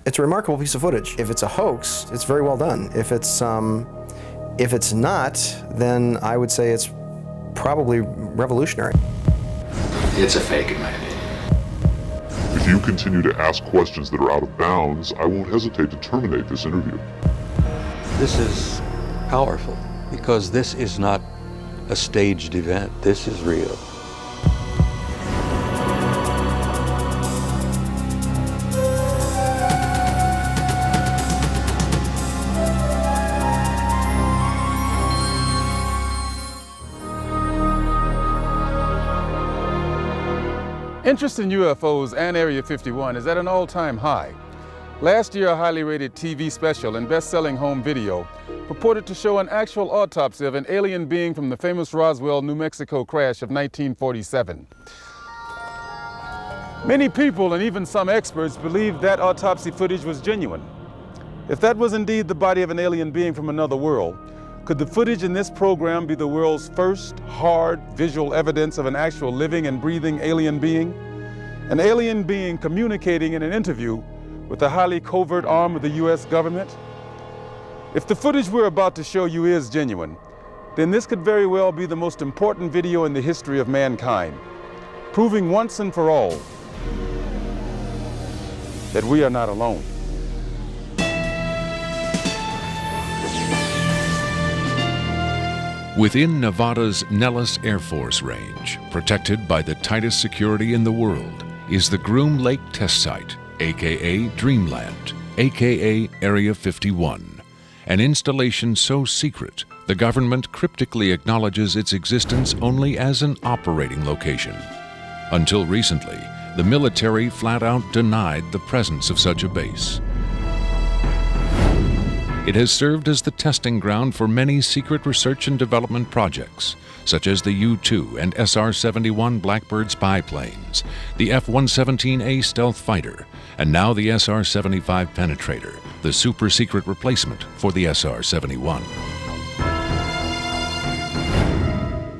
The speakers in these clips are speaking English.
It's a remarkable piece of footage. If it's a hoax, it's very well done. If it's not, then I would say it's probably revolutionary. It's a fake, in my opinion. If you continue to ask questions that are out of bounds, I won't hesitate to terminate this interview. This is powerful because this is not a staged event. This is real. Interest in UFOs and Area 51 is at an all-time high. Last year, a highly rated TV special and best-selling home video purported to show an actual autopsy of an alien being from the famous Roswell, New Mexico crash of 1947. Many people and even some experts believed that autopsy footage was genuine. If that was indeed the body of an alien being from another world, could the footage in this program be the world's first hard visual evidence of an actual living and breathing alien being? An alien being communicating in an interview with a highly covert arm of the US government? If the footage we're about to show you is genuine, then this could very well be the most important video in the history of mankind, proving once and for all that we are not alone. Within Nevada's Nellis Air Force Range, protected by the tightest security in the world, is the Groom Lake Test Site, aka Dreamland, aka Area 51, an installation so secret the government cryptically acknowledges its existence only as an operating location. Until recently, the military flat out denied the presence of such a base. It has served as the testing ground for many secret research and development projects, such as the U-2 and SR-71 Blackbird spy planes, the F-117A stealth fighter, and now the SR-75 penetrator, the super-secret replacement for the SR-71.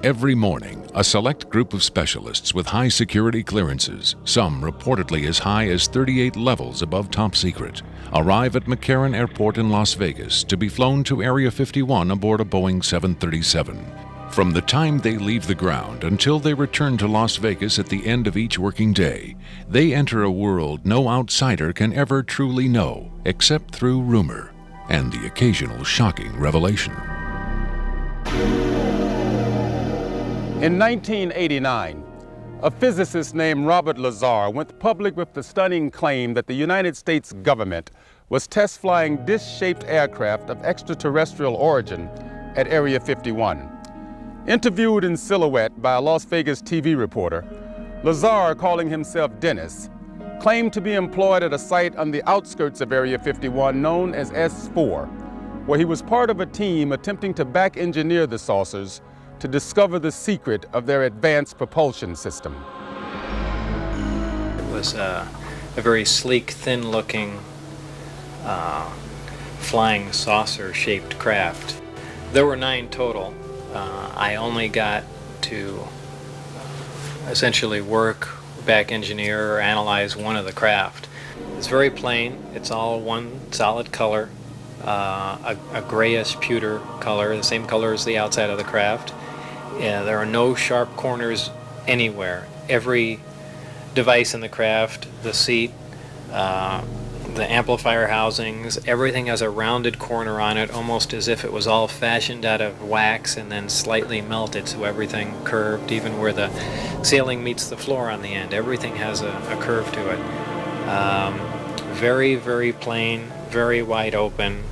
Every morning, a select group of specialists with high security clearances, some reportedly as high as 38 levels above top secret, arrive at McCarran Airport in Las Vegas to be flown to Area 51 aboard a Boeing 737. From the time they leave the ground until they return to Las Vegas at the end of each working day, they enter a world no outsider can ever truly know, except through rumor and the occasional shocking revelation. In 1989, a physicist named Robert Lazar went public with the stunning claim that the United States government was test flying dish-shaped aircraft of extraterrestrial origin at Area 51. Interviewed in silhouette by a Las Vegas TV reporter, Lazar, calling himself Dennis, claimed to be employed at a site on the outskirts of Area 51 known as S4, where he was part of a team attempting to back-engineer the saucers to discover the secret of their advanced propulsion system. It was a very sleek, thin-looking, flying saucer-shaped craft. There were 9 total. I only got to essentially work, back engineer, or analyze one of the craft. It's very plain. It's all one solid color, a grayish pewter color, the same color as the outside of the craft. There are no sharp corners anywhere. Every device in the craft, the seat, the amplifier housings, everything has a rounded corner on it, almost as if it was all fashioned out of wax and then slightly melted, so everything curved, even where the ceiling meets the floor on the end. Everything has a curve to it. Very, very plain, very wide open,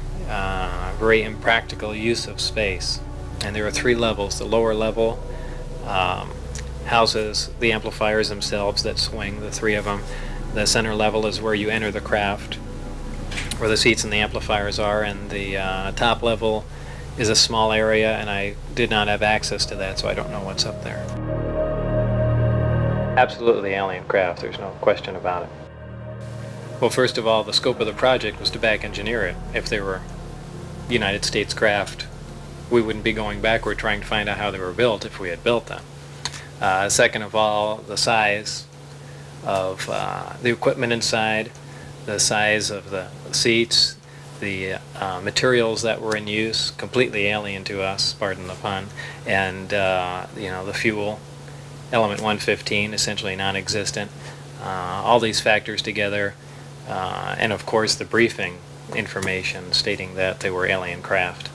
very impractical use of space. And there are 3 levels. The lower level houses the amplifiers themselves that swing, the 3 of them. The center level is where you enter the craft, where the seats and the amplifiers are, and the top level is a small area, and I did not have access to that, so I don't know what's up there. Absolutely alien craft, there's no question about it. Well, first of all, the scope of the project was to back engineer it. If they were United States craft, we wouldn't be going backward trying to find out how they were built if we had built them. Second of all, the size of the equipment inside, the size of the seats, the materials that were in use, completely alien to us, pardon the pun, and the fuel, element 115, essentially non-existent. All these factors together, and of course the briefing information stating that they were alien craft.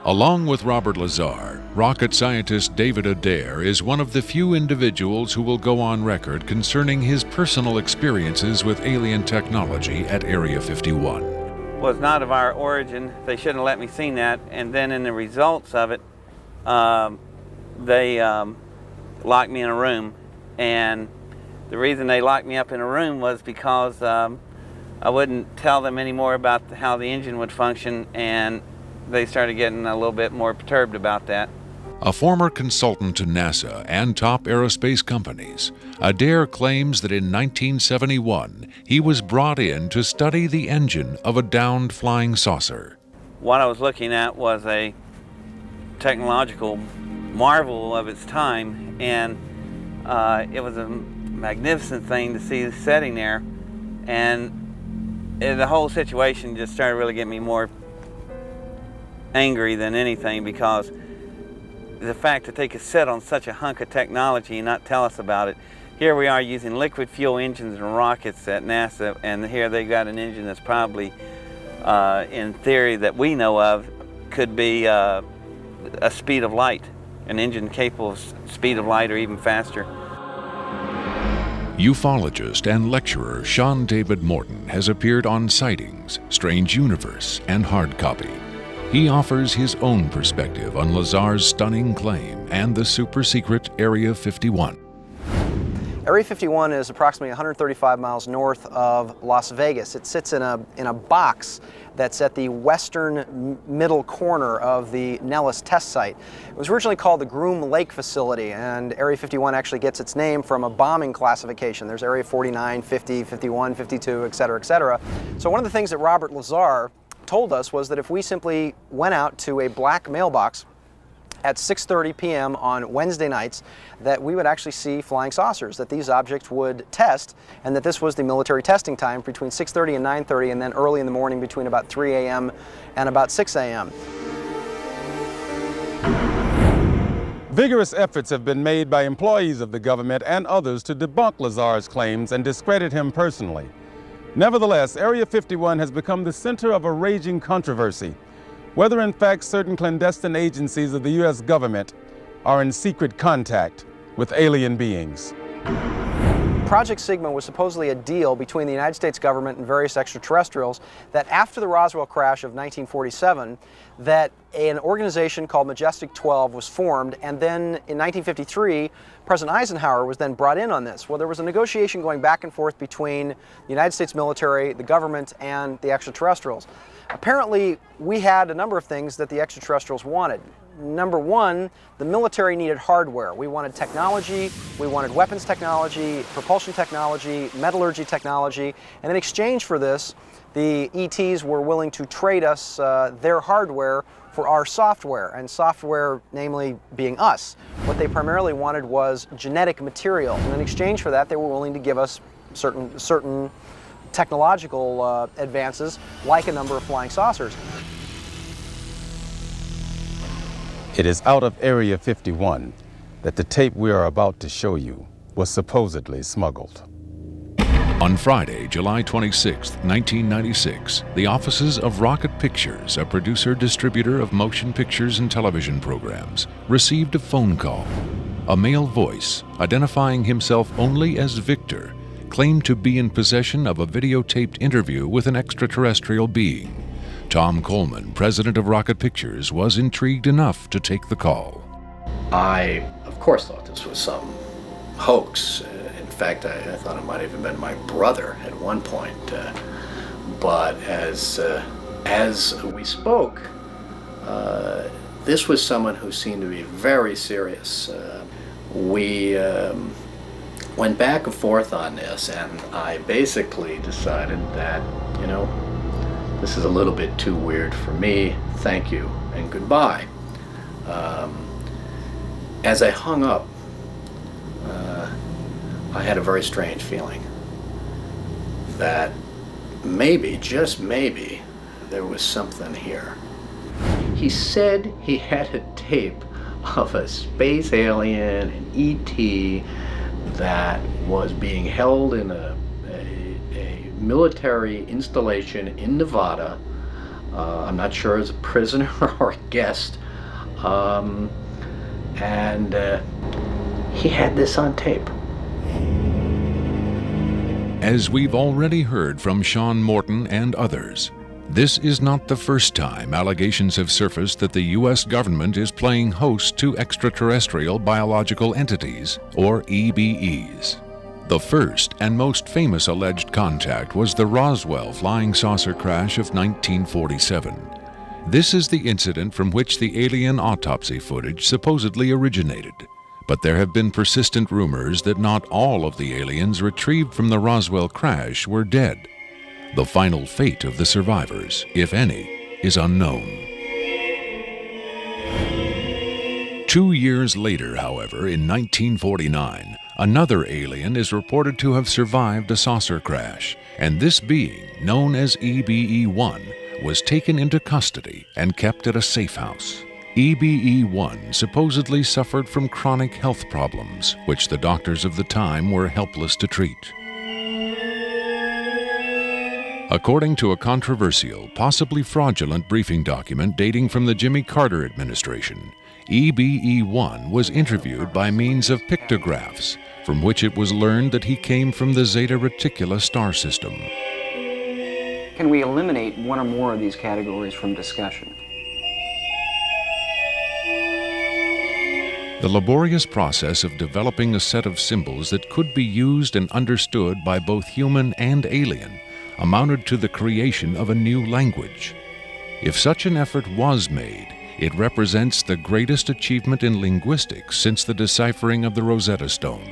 Along with Robert Lazar, rocket scientist David Adair is one of the few individuals who will go on record concerning his personal experiences with alien technology at Area 51. Was not of our origin. They shouldn't have let me see that. And then in the results of it, they locked me in a room. And the reason they locked me up in a room was because I wouldn't tell them any more about how the engine would function, and they started getting a little bit more perturbed about that. A former consultant to NASA and top aerospace companies, Adair claims that in 1971 he was brought in to study the engine of a downed flying saucer. What I was looking at was a technological marvel of its time, and it was a magnificent thing to see sitting there, and the whole situation just started really getting me more angry than anything, because the fact that they could sit on such a hunk of technology and not tell us about it. Here we are using liquid fuel engines and rockets at NASA, and here they got an engine that's probably, in theory that we know of, could be a speed of light, an engine capable of speed of light or even faster. Ufologist and lecturer Sean David Morton has appeared on Sightings, Strange Universe, and Hard Copy. He offers his own perspective on Lazar's stunning claim and the super-secret Area 51. Area 51 is approximately 135 miles north of Las Vegas. It sits in a box that's at the western middle corner of the Nellis test site. It was originally called the Groom Lake Facility, and Area 51 actually gets its name from a bombing classification. There's Area 49, 50, 51, 52, et cetera, et cetera. So one of the things that Robert Lazar told us was that if we simply went out to a black mailbox at 6:30 p.m. on Wednesday nights, that we would actually see flying saucers, that these objects would test, and that this was the military testing time between 6:30 and 9:30, and then early in the morning between about 3 a.m. and about 6 a.m. Vigorous efforts have been made by employees of the government and others to debunk Lazar's claims and discredit him personally. Nevertheless, Area 51 has become the center of a raging controversy, whether in fact certain clandestine agencies of the U.S. government are in secret contact with alien beings. Project Sigma was supposedly a deal between the United States government and various extraterrestrials that after the Roswell crash of 1947, that an organization called Majestic 12 was formed, and then in 1953, President Eisenhower was then brought in on this. Well, there was a negotiation going back and forth between the United States military, the government, and the extraterrestrials. Apparently, we had a number of things that the extraterrestrials wanted. Number one, the military needed hardware. We wanted technology, we wanted weapons technology, propulsion technology, metallurgy technology, and in exchange for this, the ETs were willing to trade us their hardware for our software, and software namely being us. What they primarily wanted was genetic material, and in exchange for that, they were willing to give us certain technological advances, like a number of flying saucers. It is out of Area 51 that the tape we are about to show you was supposedly smuggled. On Friday, July 26, 1996, the offices of Rocket Pictures, a producer-distributor of motion pictures and television programs, received a phone call. A male voice, identifying himself only as Victor, claimed to be in possession of a videotaped interview with an extraterrestrial being. Tom Coleman, president of Rocket Pictures, was intrigued enough to take the call. I, of course, thought this was some hoax. In fact, I thought it might have even been my brother at one point. But as we spoke, this was someone who seemed to be very serious. We went back and forth on this, and I basically decided that, this is a little bit too weird for me. Thank you and goodbye. As I hung up, I had a very strange feeling that maybe, just maybe, there was something here. He said he had a tape of a space alien, an ET, that was being held in a military installation in Nevada. I'm not sure as a prisoner or a guest. And he had this on tape. As we've already heard from Sean Morton and others, this is not the first time allegations have surfaced that the U.S. government is playing host to extraterrestrial biological entities, or EBEs. The first and most famous alleged contact was the Roswell flying saucer crash of 1947. This is the incident from which the alien autopsy footage supposedly originated. But there have been persistent rumors that not all of the aliens retrieved from the Roswell crash were dead. The final fate of the survivors, if any, is unknown. 2 years later, however, in 1949, another alien is reported to have survived a saucer crash, and this being, known as EBE-1, was taken into custody and kept at a safe house. EBE-1 supposedly suffered from chronic health problems, which the doctors of the time were helpless to treat. According to a controversial, possibly fraudulent briefing document dating from the Jimmy Carter administration, EBE-1 was interviewed by means of pictographs, from which it was learned that he came from the Zeta Reticuli star system. Can we eliminate one or more of these categories from discussion? The laborious process of developing a set of symbols that could be used and understood by both human and alien amounted to the creation of a new language. If such an effort was made, it represents the greatest achievement in linguistics since the deciphering of the Rosetta Stone.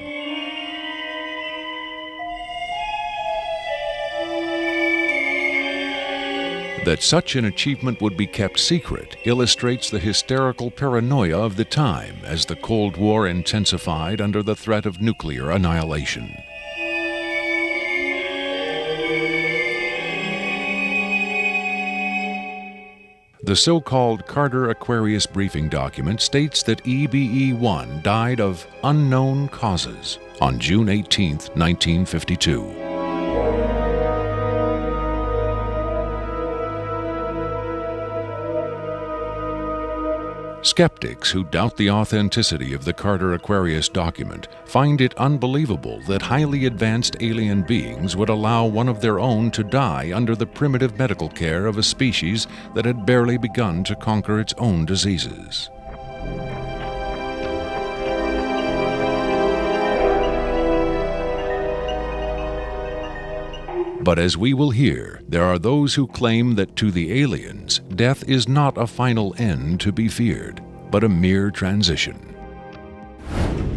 That such an achievement would be kept secret illustrates the hysterical paranoia of the time as the Cold War intensified under the threat of nuclear annihilation. The so-called Carter-Aquarius briefing document states that EBE-1 died of unknown causes on June 18, 1952. Skeptics who doubt the authenticity of the Carter-Aquarius document find it unbelievable that highly advanced alien beings would allow one of their own to die under the primitive medical care of a species that had barely begun to conquer its own diseases. But as we will hear, there are those who claim that to the aliens, death is not a final end to be feared, but a mere transition.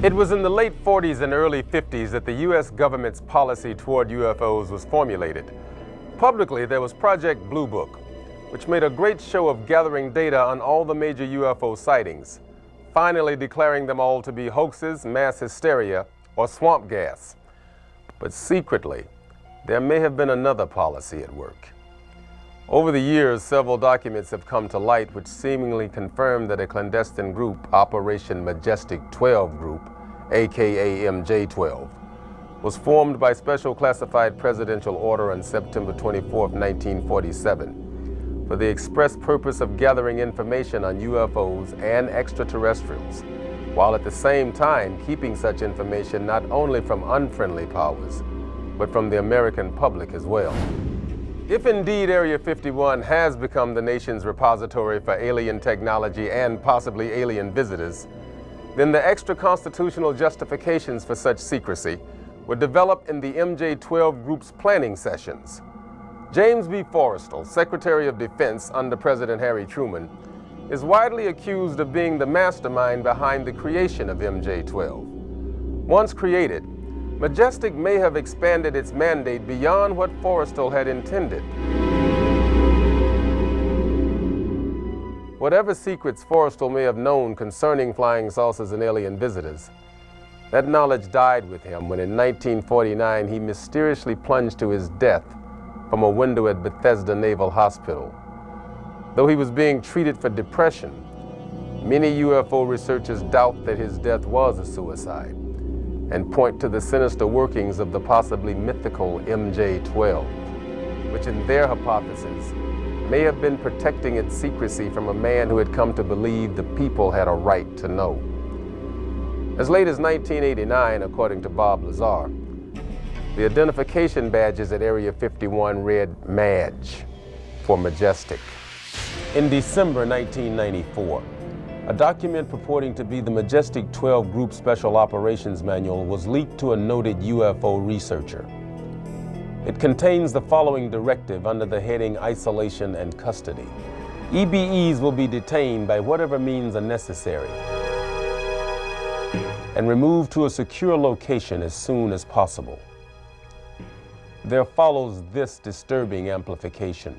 It was in the late 40s and early 50s that the U.S. government's policy toward UFOs was formulated. Publicly, there was Project Blue Book, which made a great show of gathering data on all the major UFO sightings, finally declaring them all to be hoaxes, mass hysteria, or swamp gas. But secretly, there may have been another policy at work. Over the years, several documents have come to light which seemingly confirm that a clandestine group, Operation Majestic 12 Group, aka MJ-12, was formed by special classified presidential order on September 24, 1947, for the express purpose of gathering information on UFOs and extraterrestrials, while at the same time keeping such information not only from unfriendly powers, but from the American public as well. If indeed Area 51 has become the nation's repository for alien technology and possibly alien visitors, then the extra-constitutional justifications for such secrecy were developed in the MJ-12 Group's planning sessions. James B. Forrestal, Secretary of Defense under President Harry Truman, is widely accused of being the mastermind behind the creation of MJ-12. Once created, Majestic may have expanded its mandate beyond what Forrestal had intended. Whatever secrets Forrestal may have known concerning flying saucers and alien visitors, that knowledge died with him when in 1949 he mysteriously plunged to his death from a window at Bethesda Naval Hospital. Though he was being treated for depression, many UFO researchers doubt that his death was a suicide and point to the sinister workings of the possibly mythical MJ-12, which in their hypothesis may have been protecting its secrecy from a man who had come to believe the people had a right to know. As late as 1989, according to Bob Lazar, the identification badges at Area 51 read MAJ for Majestic. In December 1994, a document purporting to be the Majestic 12 Group Special Operations Manual was leaked to a noted UFO researcher. It contains the following directive under the heading Isolation and Custody. EBEs will be detained by whatever means are necessary and removed to a secure location as soon as possible. There follows this disturbing amplification.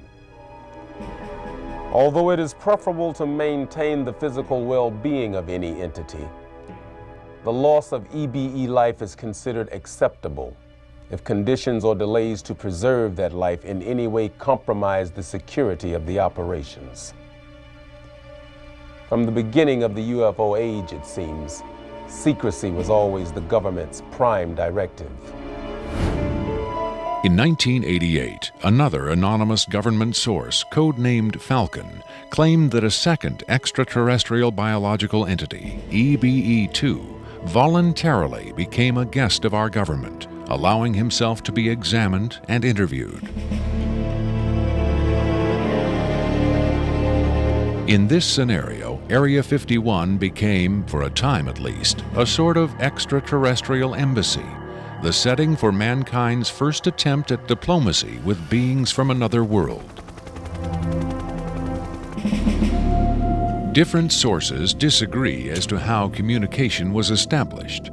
Although it is preferable to maintain the physical well-being of any entity, the loss of EBE life is considered acceptable if conditions or delays to preserve that life in any way compromise the security of the operations. From the beginning of the UFO age, it seems, secrecy was always the government's prime directive. In 1988, another anonymous government source, codenamed Falcon, claimed that a second extraterrestrial biological entity, EBE-2, voluntarily became a guest of our government, allowing himself to be examined and interviewed. In this scenario, Area 51 became, for a time at least, a sort of extraterrestrial embassy, the setting for mankind's first attempt at diplomacy with beings from another world. Different sources disagree as to how communication was established.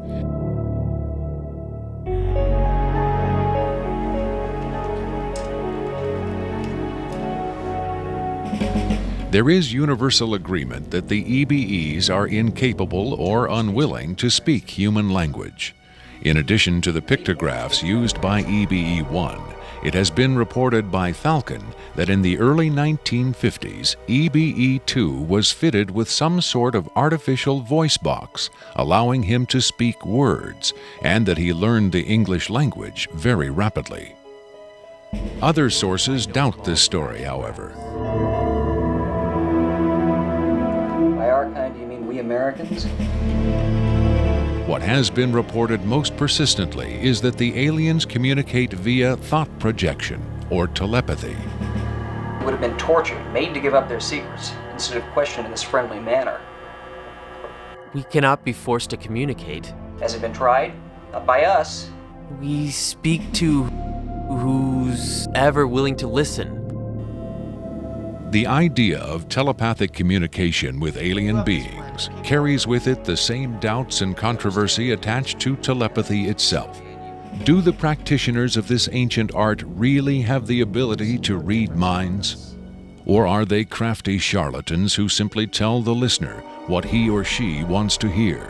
There is universal agreement that the EBEs are incapable or unwilling to speak human language. In addition to the pictographs used by EBE-1, it has been reported by Falcon that in the early 1950s, EBE-2 was fitted with some sort of artificial voice box, allowing him to speak words, and that he learned the English language very rapidly. Other sources doubt this story, however. By our kind, do you mean we Americans? What has been reported most persistently is that the aliens communicate via thought projection, or telepathy. They would have been tortured, made to give up their secrets, instead of questioned in this friendly manner. We cannot be forced to communicate. Has it been tried? Not by us. We speak to who's ever willing to listen. The idea of telepathic communication with alien beings carries with it the same doubts and controversy attached to telepathy itself. Do the practitioners of this ancient art really have the ability to read minds? Or are they crafty charlatans who simply tell the listener what he or she wants to hear?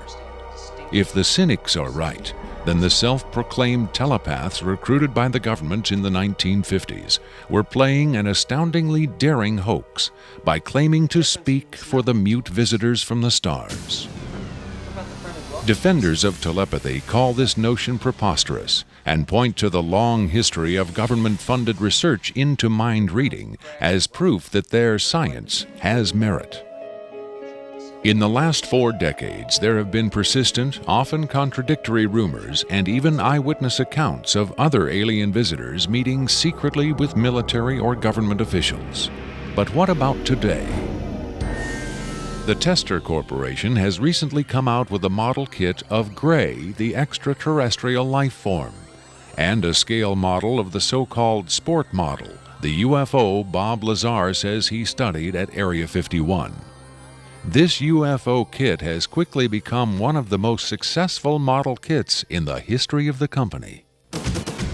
If the cynics are right, then the self-proclaimed telepaths recruited by the government in the 1950s were playing an astoundingly daring hoax by claiming to speak for the mute visitors from the stars. Defenders of telepathy call this notion preposterous and point to the long history of government-funded research into mind reading as proof that their science has merit. In the last 4 decades, there have been persistent, often contradictory rumors and even eyewitness accounts of other alien visitors meeting secretly with military or government officials. But what about today? The Tester Corporation has recently come out with a model kit of Gray, the extraterrestrial life form, and a scale model of the so-called sport model, the UFO Bob Lazar says he studied at Area 51. This UFO kit has quickly become one of the most successful model kits in the history of the company.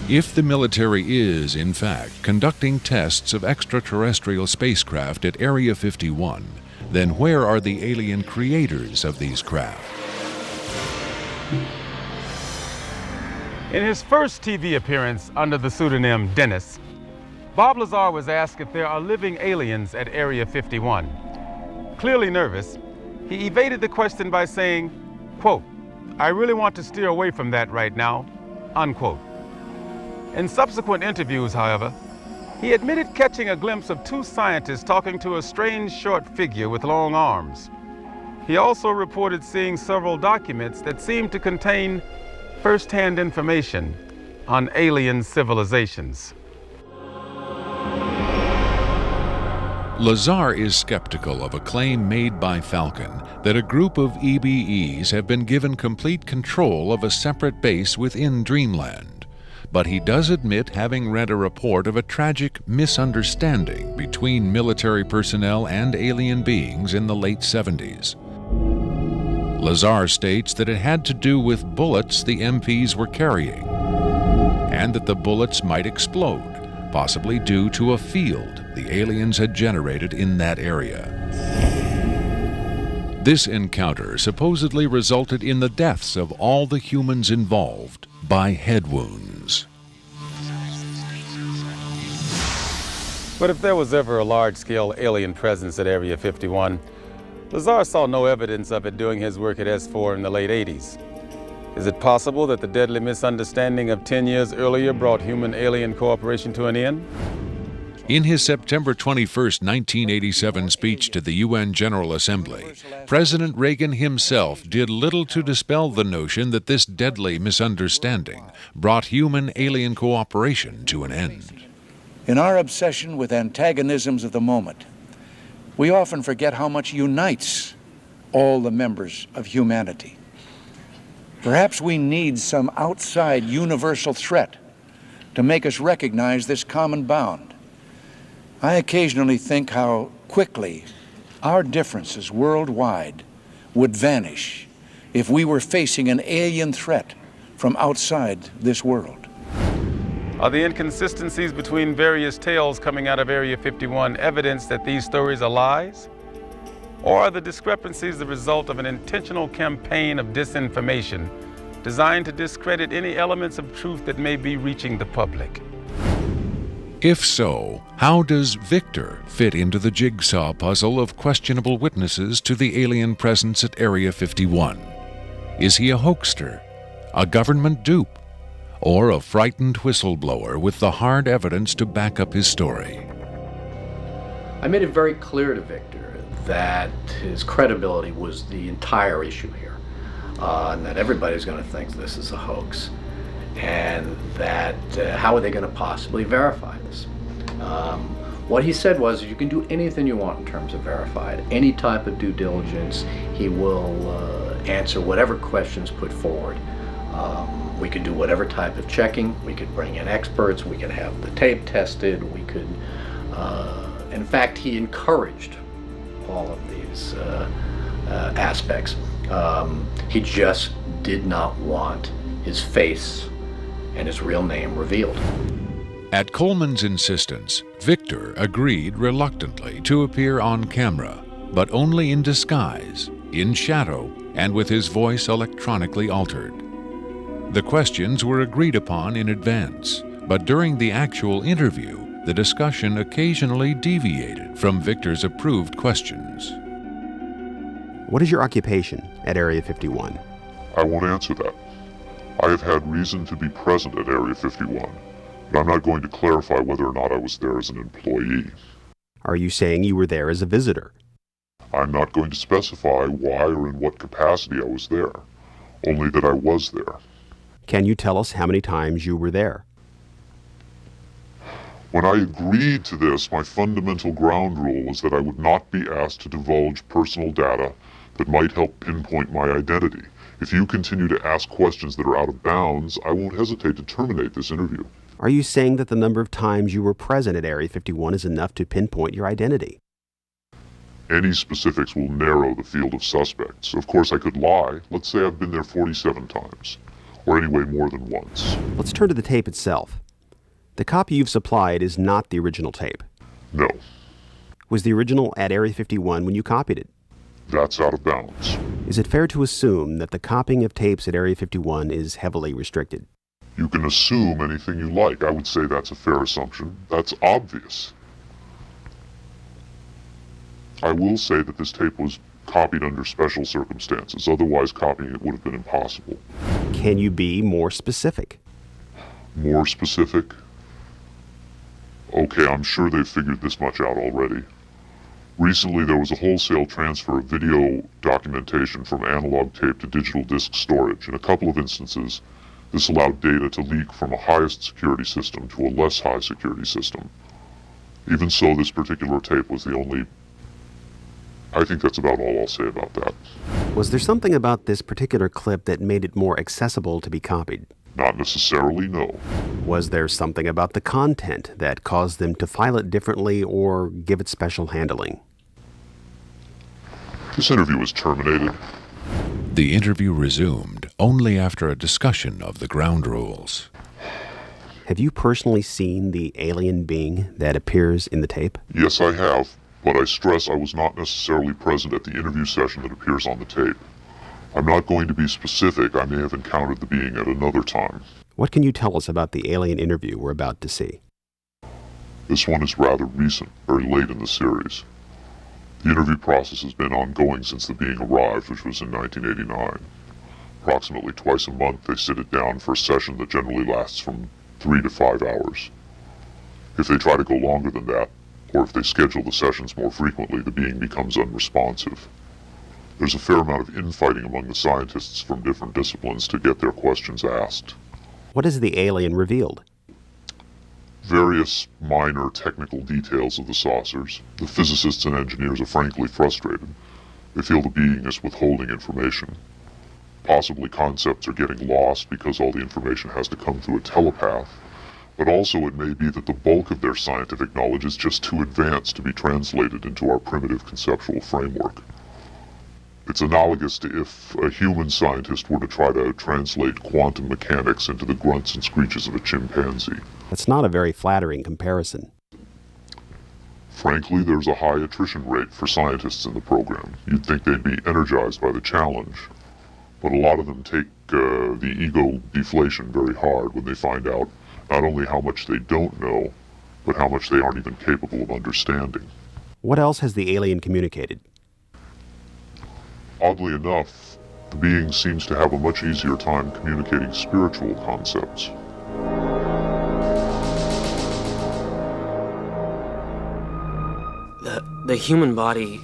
If the military is, in fact, conducting tests of extraterrestrial spacecraft at Area 51, then where are the alien creators of these craft? In his first TV appearance under the pseudonym Dennis, Bob Lazar was asked if there are living aliens at Area 51. Clearly nervous, he evaded the question by saying, quote, "I really want to steer away from that right now," unquote. In subsequent interviews, however, he admitted catching a glimpse of two scientists talking to a strange short figure with long arms. He also reported seeing several documents that seemed to contain first-hand information on alien civilizations. Lazar is skeptical of a claim made by Falcon that a group of EBEs have been given complete control of a separate base within Dreamland. But he does admit having read a report of a tragic misunderstanding between military personnel and alien beings in the late 70s. Lazar states that it had to do with bullets the MPs were carrying, and that the bullets might explode, possibly due to a field the aliens had generated in that area. This encounter supposedly resulted in the deaths of all the humans involved by head wounds. But if there was ever a large-scale alien presence at Area 51, Lazar saw no evidence of it doing his work at S4 in the late 80s. Is it possible that the deadly misunderstanding of 10 years earlier brought human-alien cooperation to an end? In his September 21, 1987 speech to the UN General Assembly, President Reagan himself did little to dispel the notion that this deadly misunderstanding brought human-alien cooperation to an end. In our obsession with antagonisms of the moment, we often forget how much unites all the members of humanity. Perhaps we need some outside universal threat to make us recognize this common bound. I occasionally think how quickly our differences worldwide would vanish if we were facing an alien threat from outside this world. Are the inconsistencies between various tales coming out of Area 51 evidence that these stories are lies? Or are the discrepancies the result of an intentional campaign of disinformation designed to discredit any elements of truth that may be reaching the public? If so, how does Victor fit into the jigsaw puzzle of questionable witnesses to the alien presence at Area 51? Is he a hoaxer, a government dupe, or a frightened whistleblower with the hard evidence to back up his story? I made it very clear to Victor that his credibility was the entire issue here, and that everybody's going to think this is a hoax, and that how are they going to possibly verify this? What he said was, you can do anything you want in terms of verified, any type of due diligence. He will answer whatever questions put forward. We could do whatever type of checking. We could bring in experts. We could have the tape tested. We could, in fact, he encouraged all of these aspects. He just did not want his face and his real name revealed. At Coleman's insistence, Victor agreed reluctantly to appear on camera, but only in disguise, in shadow, and with his voice electronically altered. The questions were agreed upon in advance, but during the actual interview, the discussion occasionally deviated from Victor's approved questions. What is your occupation at Area 51? I won't answer that. I have had reason to be present at Area 51, but I'm not going to clarify whether or not I was there as an employee. Are you saying you were there as a visitor? I'm not going to specify why or in what capacity I was there, only that I was there. Can you tell us how many times you were there? When I agreed to this, my fundamental ground rule was that I would not be asked to divulge personal data that might help pinpoint my identity. If you continue to ask questions that are out of bounds, I won't hesitate to terminate this interview. Are you saying that the number of times you were present at Area 51 is enough to pinpoint your identity? Any specifics will narrow the field of suspects. Of course, I could lie. Let's say I've been there 47 times, or anyway more than once. Let's turn to the tape itself. The copy you've supplied is not the original tape. No. Was the original at Area 51 when you copied it? That's out of bounds. Is it fair to assume that the copying of tapes at Area 51 is heavily restricted? You can assume anything you like. I would say that's a fair assumption. That's obvious. I will say that this tape was copied under special circumstances. Otherwise, copying it would have been impossible. Can you be more specific? More specific? Okay, I'm sure they've figured this much out already. Recently, there was a wholesale transfer of video documentation from analog tape to digital disk storage. In a couple of instances, this allowed data to leak from a highest security system to a less high security system. Even so, this particular tape was the only... I think that's about all I'll say about that. Was there something about this particular clip that made it more accessible to be copied? Not necessarily, no. Was there something about the content that caused them to file it differently or give it special handling? This interview was terminated. The interview resumed only after a discussion of the ground rules. Have you personally seen the alien being that appears in the tape? Yes, I have, but I stress I was not necessarily present at the interview session that appears on the tape. I'm not going to be specific. I may have encountered the being at another time. What can you tell us about the alien interview we're about to see? This one is rather recent, very late in the series. The interview process has been ongoing since the being arrived, which was in 1989. Approximately twice a month, they sit it down for a session that generally lasts from 3 to 5 hours. If they try to go longer than that, or if they schedule the sessions more frequently, the being becomes unresponsive. There's a fair amount of infighting among the scientists from different disciplines to get their questions asked. What has the alien revealed? Various minor technical details of the saucers. The physicists and engineers are frankly frustrated. They feel the being is withholding information. Possibly concepts are getting lost because all the information has to come through a telepath. But also it may be that the bulk of their scientific knowledge is just too advanced to be translated into our primitive conceptual framework. It's analogous to if a human scientist were to try to translate quantum mechanics into the grunts and screeches of a chimpanzee. That's not a very flattering comparison. Frankly, there's a high attrition rate for scientists in the program. You'd think they'd be energized by the challenge, but a lot of them take the ego deflation very hard when they find out not only how much they don't know, but how much they aren't even capable of understanding. What else has the alien communicated? Oddly enough, the being seems to have a much easier time communicating spiritual concepts. The human body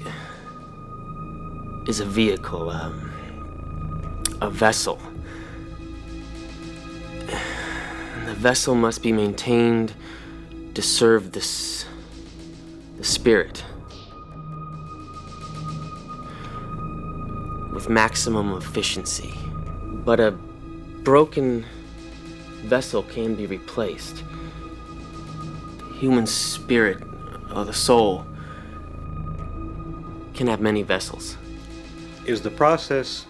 is a vehicle, a vessel. And the vessel must be maintained to serve the spirit with maximum efficiency. But a broken vessel can be replaced. The human spirit, or the soul, can have many vessels. Is the process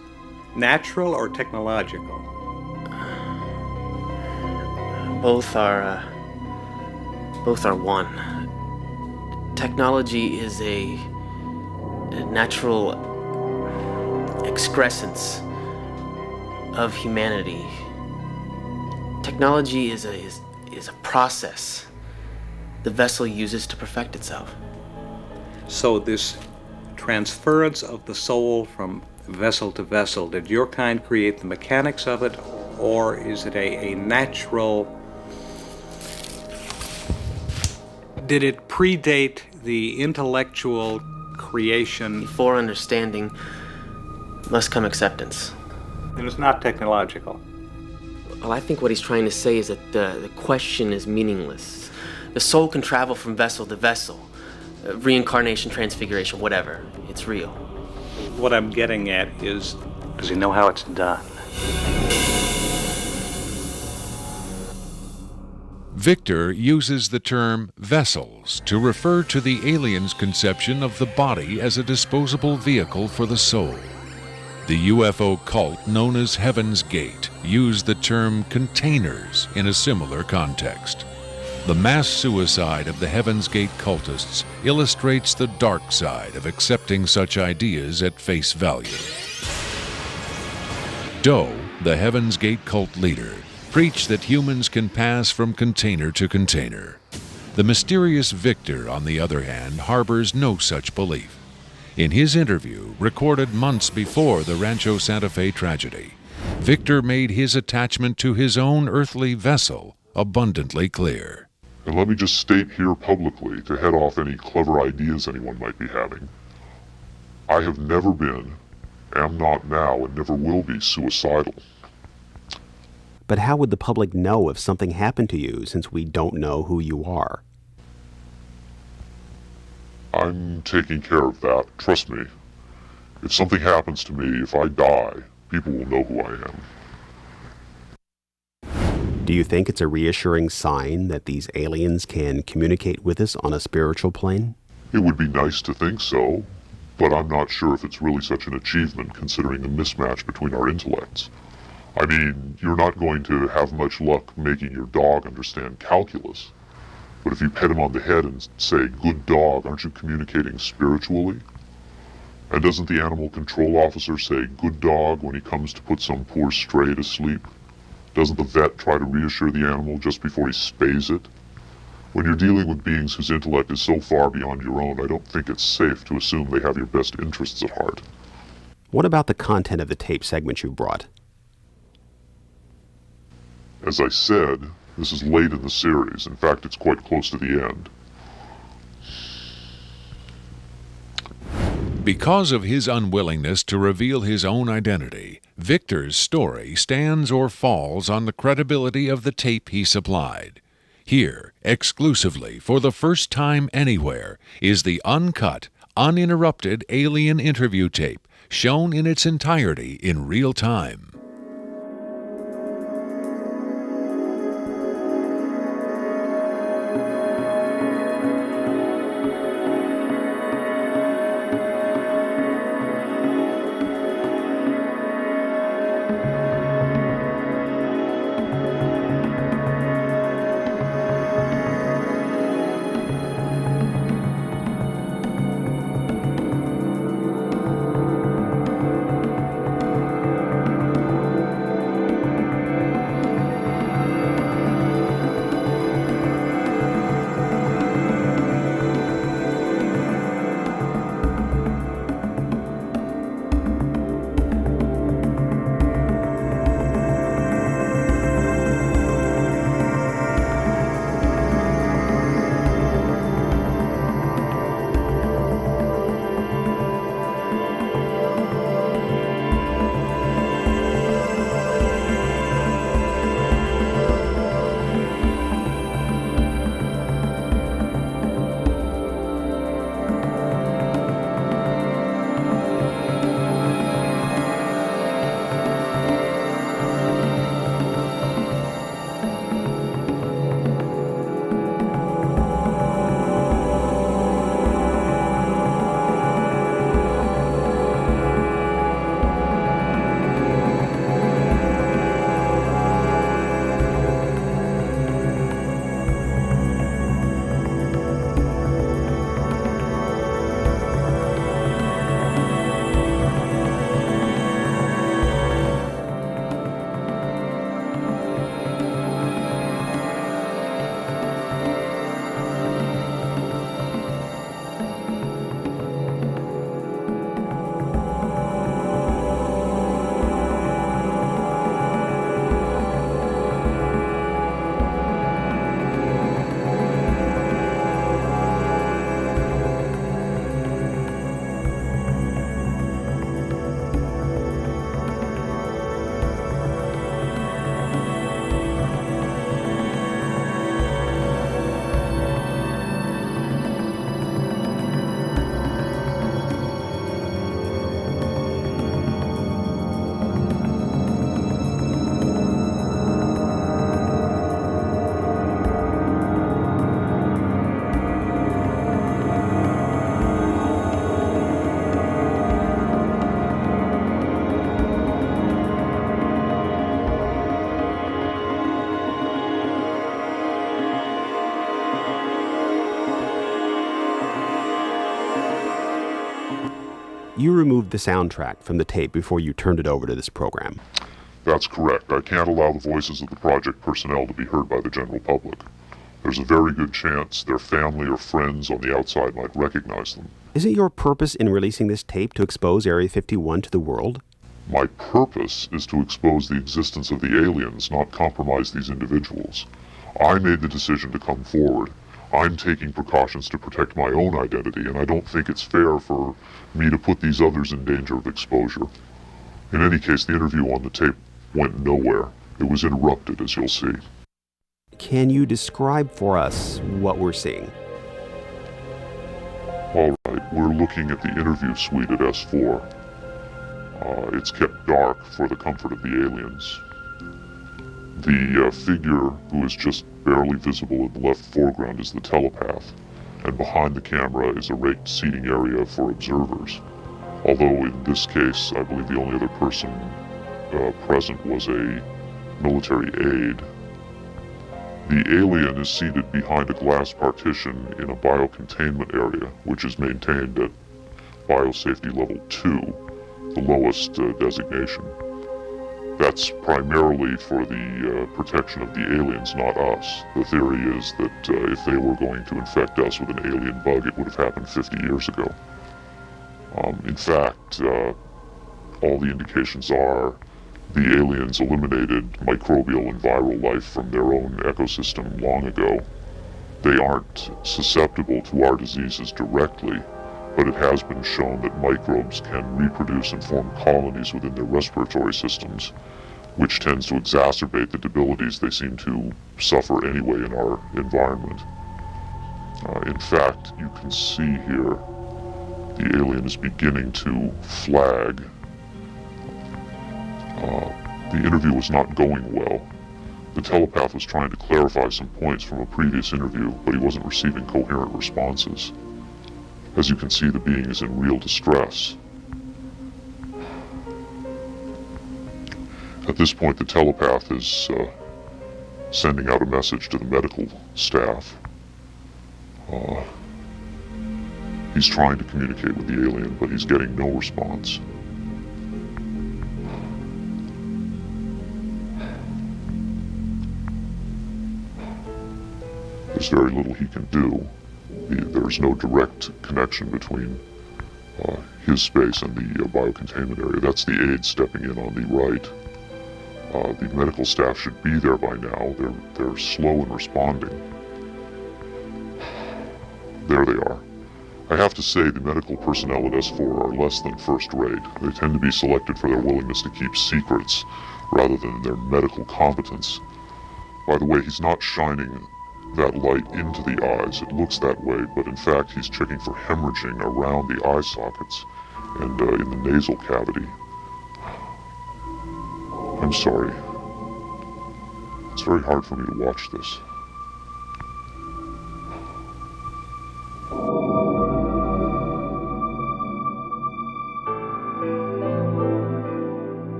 natural or technological? Both are one. Technology is a natural excrescence of humanity. Technology is a process the vessel uses to perfect itself. So this transference of the soul from vessel to vessel, did your kind create the mechanics of it, or is it a natural... Did it predate the intellectual creation? Before understanding must come acceptance. Then it's not technological. Well, I think what he's trying to say is that the question is meaningless. The soul can travel from vessel to vessel. Reincarnation, transfiguration, whatever. It's real. What I'm getting at is, does he know how it's done? Victor uses the term vessels to refer to the alien's conception of the body as a disposable vehicle for the soul. The UFO cult known as Heaven's Gate used the term containers in a similar context. The mass suicide of the Heaven's Gate cultists illustrates the dark side of accepting such ideas at face value. Doe, the Heaven's Gate cult leader, preach that humans can pass from container to container. The mysterious Victor, on the other hand, harbors no such belief. In his interview, recorded months before the Rancho Santa Fe tragedy, Victor made his attachment to his own earthly vessel abundantly clear. And let me just state here publicly, to head off any clever ideas anyone might be having, I have never been, am not now, and never will be suicidal. But how would the public know if something happened to you since we don't know who you are? I'm taking care of that, trust me. If something happens to me, if I die, people will know who I am. Do you think it's a reassuring sign that these aliens can communicate with us on a spiritual plane? It would be nice to think so, but I'm not sure if it's really such an achievement considering the mismatch between our intellects. I mean, you're not going to have much luck making your dog understand calculus. But if you pet him on the head and say, "Good dog," aren't you communicating spiritually? And doesn't the animal control officer say, "Good dog," when he comes to put some poor stray to sleep? Doesn't the vet try to reassure the animal just before he spays it? When you're dealing with beings whose intellect is so far beyond your own, I don't think it's safe to assume they have your best interests at heart. What about the content of the tape segment you brought? As I said, this is late in the series. In fact, it's quite close to the end. Because of his unwillingness to reveal his own identity, Victor's story stands or falls on the credibility of the tape he supplied. Here, exclusively, for the first time anywhere, is the uncut, uninterrupted alien interview tape, shown in its entirety in real time. You removed the soundtrack from the tape before you turned it over to this program. That's correct. I can't allow the voices of the project personnel to be heard by the general public. There's a very good chance their family or friends on the outside might recognize them. Is it your purpose in releasing this tape to expose Area 51 to the world? My purpose is to expose the existence of the aliens, not compromise these individuals. I made the decision to come forward. I'm taking precautions to protect my own identity, and I don't think it's fair for me to put these others in danger of exposure. In any case, the interview on the tape went nowhere. It was interrupted, as you'll see. Can you describe for us what we're seeing? All right, we're looking at the interview suite at S4. It's kept dark for the comfort of the aliens. The figure who is just barely visible in the left foreground is the telepath, and behind the camera is a raked seating area for observers. Although in this case, I believe the only other person present was a military aide. The alien is seated behind a glass partition in a biocontainment area, which is maintained at Biosafety Level 2, the lowest designation. That's primarily for the protection of the aliens, not us. The theory is that if they were going to infect us with an alien bug, it would have happened 50 years ago. In fact, all the indications are the aliens eliminated microbial and viral life from their own ecosystem long ago. They aren't susceptible to our diseases directly, but it has been shown that microbes can reproduce and form colonies within their respiratory systems, which tends to exacerbate the debilities they seem to suffer anyway in our environment. In fact, you can see here the alien is beginning to flag. The interview was not going well. The telepath was trying to clarify some points from a previous interview, but he wasn't receiving coherent responses. As you can see, the being is in real distress. At this point, the telepath is sending out a message to the medical staff. He's trying to communicate with the alien, but he's getting no response. There's very little he can do. There's no direct connection between his space and the biocontainment area. That's the aide stepping in on the right. The medical staff should be there by now. They're slow in responding. There they are. I have to say the medical personnel at S4 are less than first rate. They tend to be selected for their willingness to keep secrets rather than their medical competence. By the way, he's not shining that light into the eyes. It looks that way, but in fact he's checking for hemorrhaging around the eye sockets and in the nasal cavity. I'm sorry. It's very hard for me to watch this.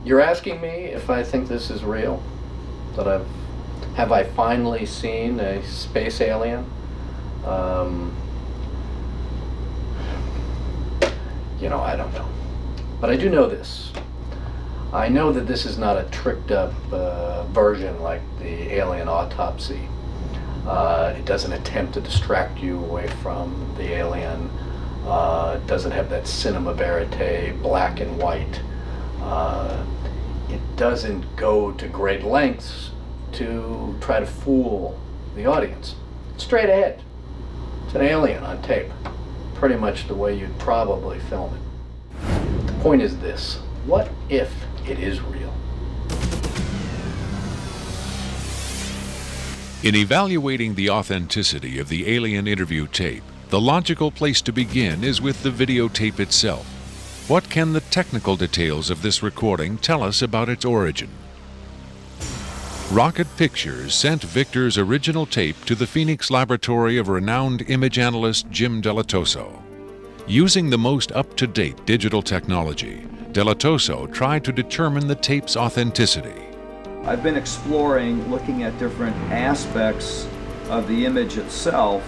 You're asking me if I think this is real? That have I finally seen a space alien? I don't know. But I do know this. I know that this is not a tricked up version like the Alien Autopsy. It doesn't attempt to distract you away from the alien. It doesn't have that cinema verite, black and white. It doesn't go to great lengths to try to fool the audience. Straight ahead. It's an alien on tape. Pretty much the way you'd probably film it. The point is this: what if it is real? In evaluating the authenticity of the alien interview tape, the logical place to begin is with the videotape itself. What can the technical details of this recording tell us about its origin? Rocket Pictures sent Victor's original tape to the Phoenix laboratory of renowned image analyst Jim Delatoso. Using the most up-to-date digital technology, Delatoso tried to determine the tape's authenticity. I've been exploring, looking at different aspects of the image itself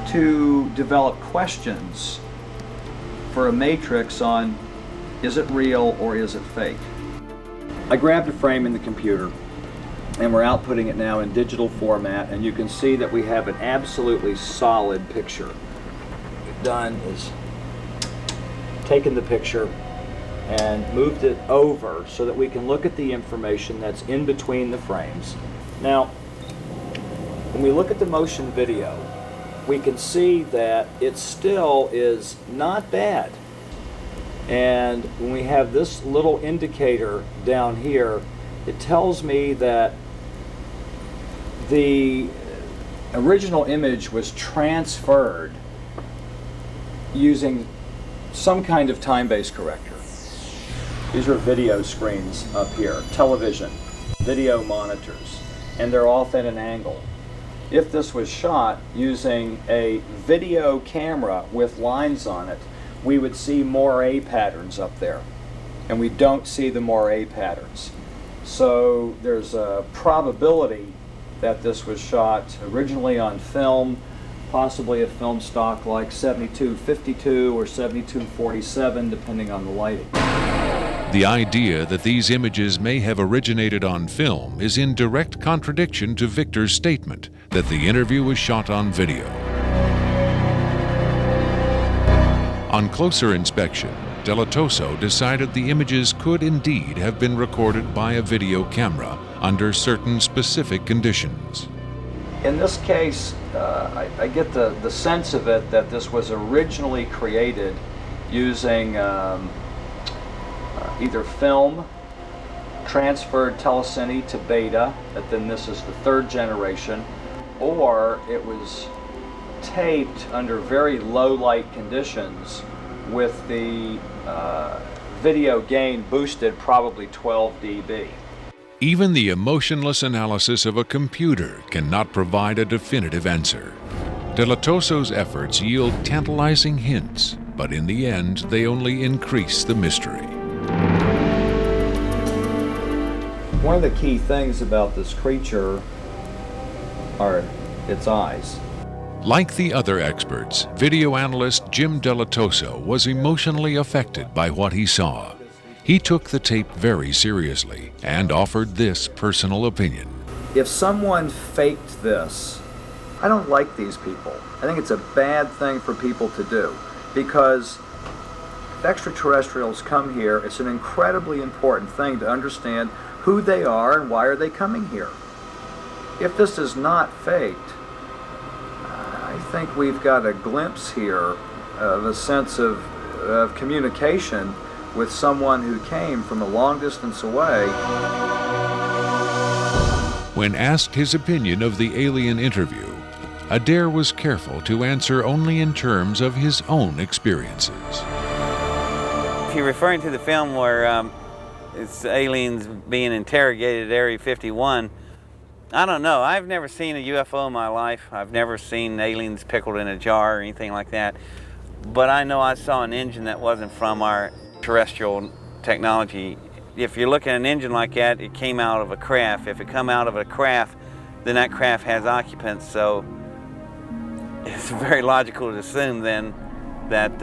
to develop questions for a matrix on is it real or is it fake. I grabbed a frame in the computer and we're outputting it now in digital format, and you can see that we have an absolutely solid picture. What we've done is taken the picture and moved it over so that we can look at the information that's in between the frames. Now, when we look at the motion video, we can see that it still is not bad. And when we have this little indicator down here, it tells me that the original image was transferred using some kind of time-based corrector. These are video screens up here, television, video monitors, and they're off at an angle. If this was shot using a video camera with lines on it, we would see moire patterns up there, and we don't see the moire patterns. So there's a probability that this was shot originally on film, possibly a film stock like 72-52 or 72-47, depending on the lighting. The idea that these images may have originated on film is in direct contradiction to Victor's statement that the interview was shot on video. On closer inspection, Delatoso decided the images could indeed have been recorded by a video camera under certain specific conditions. In this case, I get the sense of it that this was originally created using either film, transferred telecine to beta, and then this is the third generation, or it was taped under very low light conditions with the video gain boosted probably 12 dB. Even the emotionless analysis of a computer cannot provide a definitive answer. Delatoso's efforts yield tantalizing hints, but in the end, they only increase the mystery. One of the key things about this creature are its eyes. Like the other experts, video analyst Jim Delatoso was emotionally affected by what he saw. He took the tape very seriously and offered this personal opinion. If someone faked this, I don't like these people. I think it's a bad thing for people to do, because if extraterrestrials come here, it's an incredibly important thing to understand who they are and why are they coming here. If this is not faked, I think we've got a glimpse here of a sense of communication with someone who came from a long distance away. When asked his opinion of the alien interview, Adair was careful to answer only in terms of his own experiences. If you're referring to the film where it's aliens being interrogated at Area 51, I don't know. I've never seen a UFO in my life. I've never seen aliens pickled in a jar or anything like that. But I know I saw an engine that wasn't from our terrestrial technology. If you're looking at an engine like that, it came out of a craft. If it come out of a craft, then that craft has occupants. So it's very logical to assume then that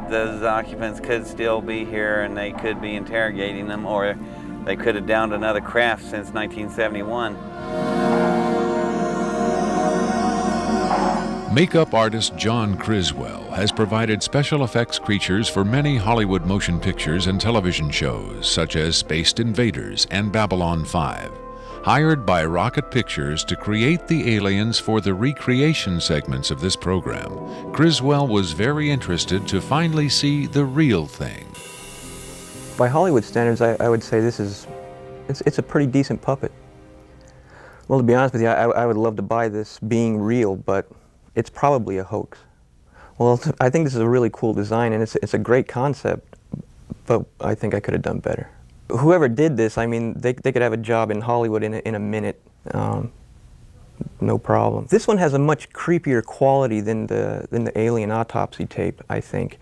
those occupants could still be here and they could be interrogating them, or they could have downed another craft since 1971. Makeup artist John Criswell has provided special effects creatures for many Hollywood motion pictures and television shows, such as Spaced Invaders and Babylon 5. Hired by Rocket Pictures to create the aliens for the recreation segments of this program, Criswell was very interested to finally see the real thing. By Hollywood standards, I would say it's a pretty decent puppet. Well, to be honest with you, I would love to buy this being real, but it's probably a hoax. Well, I think this is a really cool design, and it's a great concept, but I think I could have done better. Whoever did this, I mean, they could have a job in Hollywood in a minute, no problem. This one has a much creepier quality than the Alien Autopsy tape, I think.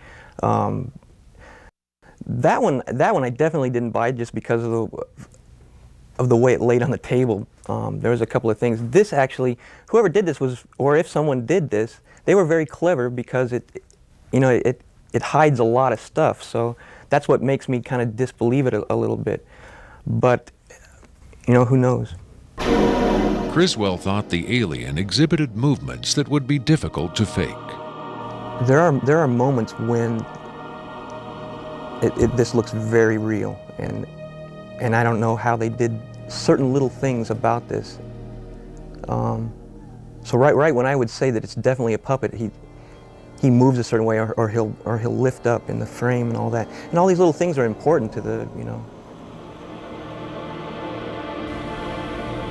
That one I definitely didn't buy just because of the way it laid on the table. There was a couple of things. This actually, whoever did this was, or if someone did this, they were very clever because it it hides a lot of stuff. So that's what makes me kind of disbelieve it a little bit. But, you know, who knows? Criswell thought the alien exhibited movements that would be difficult to fake. There are moments when this looks very real, and I don't know how they did certain little things about this. So right when I would say that it's definitely a puppet, he moves a certain way, or he'll lift up in the frame and all that, and all these little things are important to the, you know,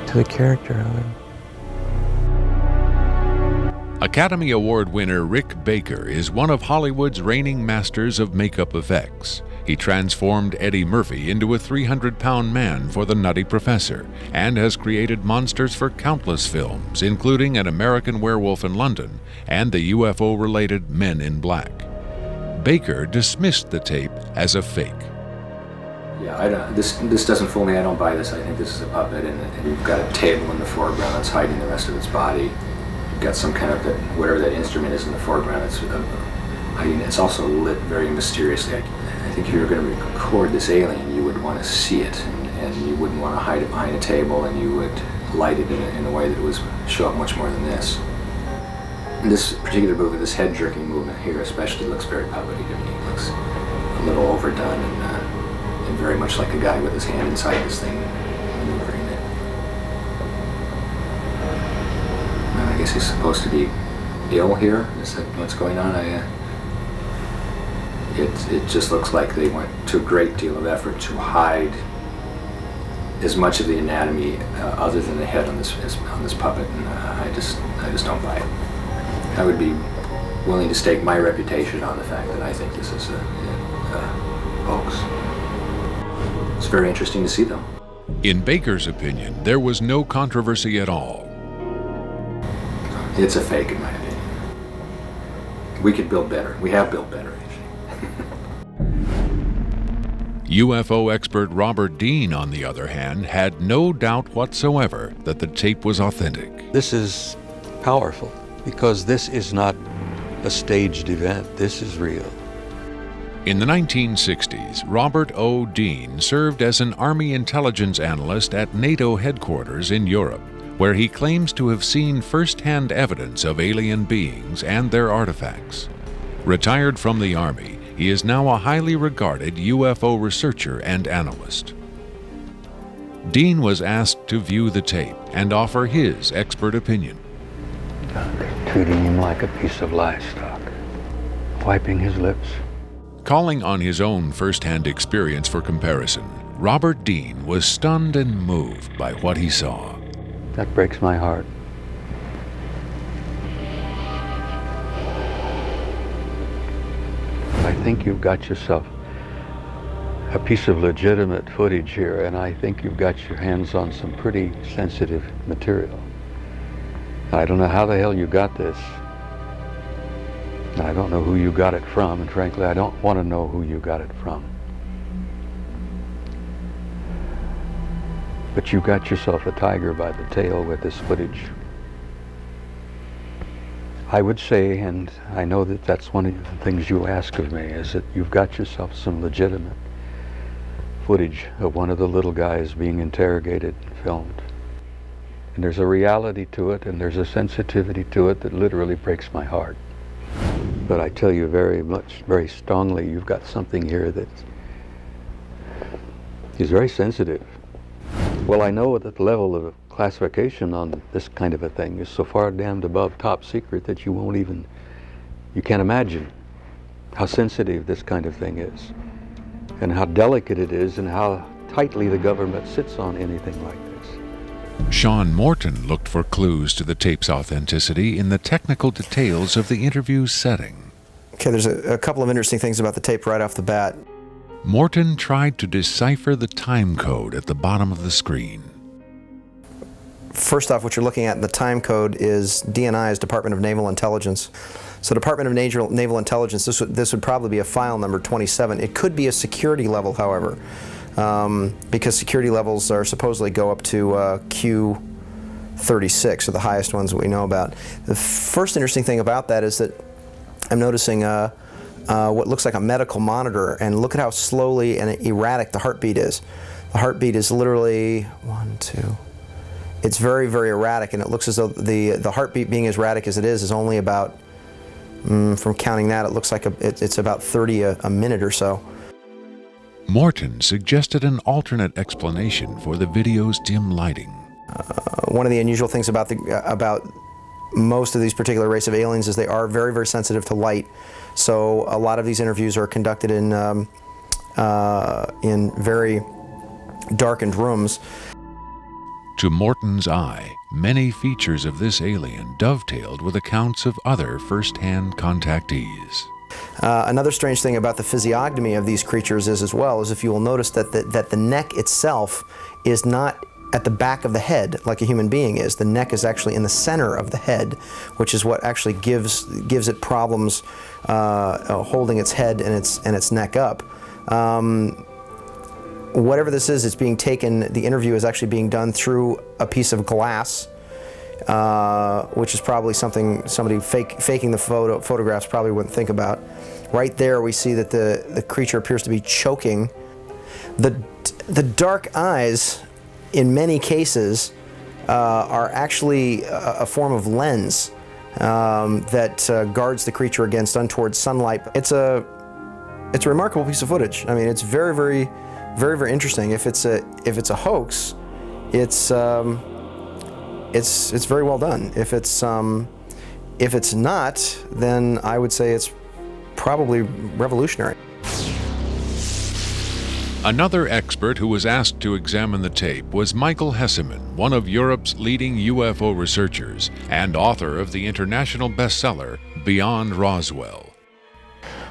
to the character of it. Academy Award winner Rick Baker is one of Hollywood's reigning masters of makeup effects. He transformed Eddie Murphy into a 300-pound man for The Nutty Professor and has created monsters for countless films, including An American Werewolf in London and the UFO-related Men in Black. Baker dismissed the tape as a fake. Yeah, this doesn't fool me. I don't buy this. I think this is a puppet, and you've got a table in the foreground that's hiding the rest of its body. You've got some kind of whatever that instrument is in the foreground. It's also lit very mysteriously. I think if you were going to record this alien, you would want to see it, and you wouldn't want to hide it behind a table, and you would light it in a way that would show up much more than this. And this particular movement, this head-jerking movement here especially, looks very puppety to me. It looks a little overdone and very much like a guy with his hand inside this thing maneuvering it. I guess he's supposed to be ill here. Is that what's going on? It just looks like they went to a great deal of effort to hide as much of the anatomy other than the head on this puppet, and I just don't buy it. I would be willing to stake my reputation on the fact that I think this is a hoax. It's very interesting to see them. In Baker's opinion, there was no controversy at all. It's a fake, in my opinion. We could build better. We have built better, actually. UFO expert Robert Dean, on the other hand, had no doubt whatsoever that the tape was authentic. This is powerful because this is not a staged event. This is real. In the 1960s, Robert O. Dean served as an Army intelligence analyst at NATO headquarters in Europe, where he claims to have seen first-hand evidence of alien beings and their artifacts. Retired from the Army, he is now a highly regarded UFO researcher and analyst. Dean was asked to view the tape and offer his expert opinion. They're treating him like a piece of livestock, wiping his lips. Calling on his own first-hand experience for comparison, Robert Dean was stunned and moved by what he saw. That breaks my heart. I think you've got yourself a piece of legitimate footage here, and I think you've got your hands on some pretty sensitive material. I don't know how the hell you got this. I don't know who you got it from, and frankly, I don't want to know who you got it from. But you got yourself a tiger by the tail with this footage. I would say, and I know that that's one of the things you ask of me, is that you've got yourself some legitimate footage of one of the little guys being interrogated and filmed. And there's a reality to it, and there's a sensitivity to it that literally breaks my heart. But I tell you very strongly, you've got something here that is very sensitive. Well, I know that the level of classification on this kind of a thing is so far damned above top secret that you can't imagine how sensitive this kind of thing is, and how delicate it is, and how tightly the government sits on anything like this. Sean Morton looked for clues to the tape's authenticity in the technical details of the interview's setting. Okay, there's a couple of interesting things about the tape right off the bat. Morton tried to decipher the time code at the bottom of the screen. First off, what you're looking at in the time code is DNI, is Department of Naval Intelligence. So Department of Naval Intelligence, this would probably be a file number 27. It could be a security level, however, because security levels are supposedly go up to Q36, or the highest ones that we know about. The first interesting thing about that is that I'm noticing what looks like a medical monitor, and look at how slowly and erratic the heartbeat is. The heartbeat is literally 1, 2. It's very, very erratic, and it looks as though the heartbeat, being as erratic as it is only about, from counting that, it looks like it's about 30 a minute or so. Morton suggested an alternate explanation for the video's dim lighting. One of the unusual things about most of these particular race of aliens is they are very, very sensitive to light. So a lot of these interviews are conducted in very darkened rooms. To Morton's eye, many features of this alien dovetailed with accounts of other first-hand contactees. Another strange thing about the physiognomy of these creatures is, as well, is if you will notice that the neck itself is not at the back of the head like a human being is. The neck is actually in the center of the head, which is what actually gives it problems holding its head and its neck up. Whatever this is, it's being taken, the interview is actually being done through a piece of glass, which is probably something somebody faking the photographs probably wouldn't think about. Right there we see that the creature appears to be choking. The dark eyes, in many cases, are actually a form of lens that guards the creature against untoward sunlight. It's a remarkable piece of footage. I mean, it's very, very, very, very interesting. If it's a hoax, it's very well done. If it's not, then I would say it's probably revolutionary. Another expert who was asked to examine the tape was Michael Hesseman, one of Europe's leading UFO researchers and author of the international bestseller Beyond Roswell.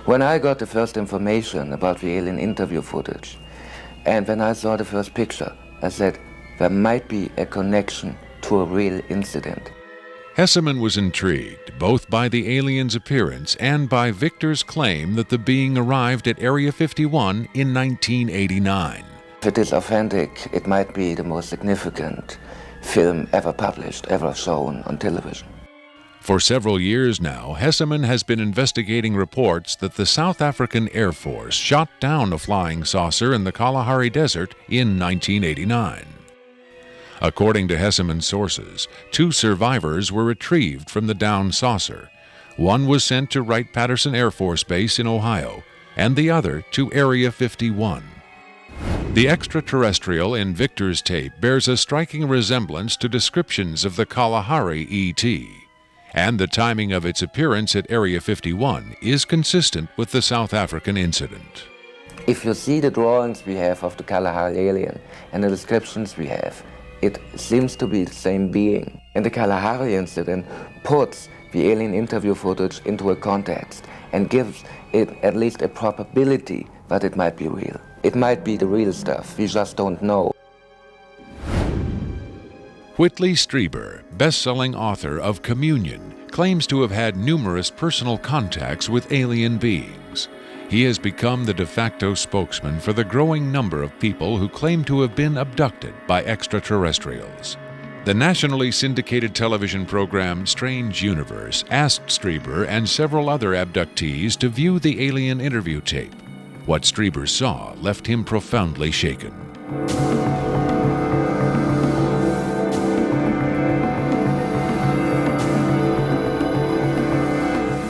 When I got the first information about the alien interview footage, and when I saw the first picture, I said there might be a connection to a real incident. Hesseman was intrigued both by the alien's appearance and by Victor's claim that the being arrived at Area 51 in 1989. If it is authentic, it might be the most significant film ever published, ever shown on television. For several years now, Hesseman has been investigating reports that the South African Air Force shot down a flying saucer in the Kalahari Desert in 1989. According to Hesseman's sources, 2 survivors were retrieved from the downed saucer. One was sent to Wright-Patterson Air Force Base in Ohio, and the other to Area 51. The extraterrestrial in Victor's tape bears a striking resemblance to descriptions of the Kalahari ET, and the timing of its appearance at Area 51 is consistent with the South African incident. If you see the drawings we have of the Kalahari alien and the descriptions we have, it seems to be the same being. And the Kalahari incident puts the alien interview footage into a context and gives it at least a probability that it might be real. It might be the real stuff, we just don't know. Whitley Strieber, best-selling author of Communion, claims to have had numerous personal contacts with alien beings. He has become the de facto spokesman for the growing number of people who claim to have been abducted by extraterrestrials. The nationally syndicated television program Strange Universe asked Strieber and several other abductees to view the alien interview tape. What Strieber saw left him profoundly shaken.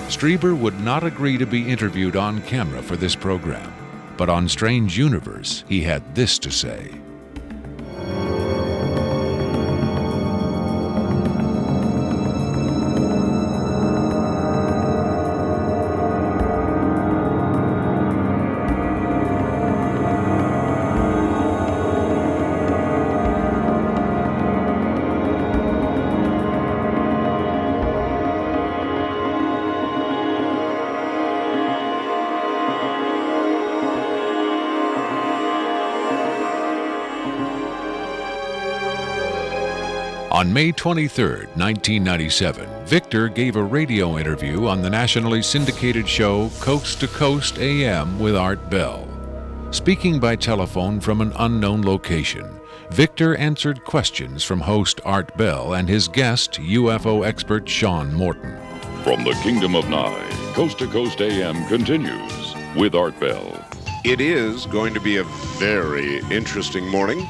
Strieber would not agree to be interviewed on camera for this program, but on Strange Universe, he had this to say. On May 23, 1997, Victor gave a radio interview on the nationally syndicated show Coast to Coast AM with Art Bell. Speaking by telephone from an unknown location, Victor answered questions from host Art Bell and his guest, UFO expert Sean Morton. From the Kingdom of Nye Coast to Coast AM continues with Art Bell. It is going to be a very interesting morning.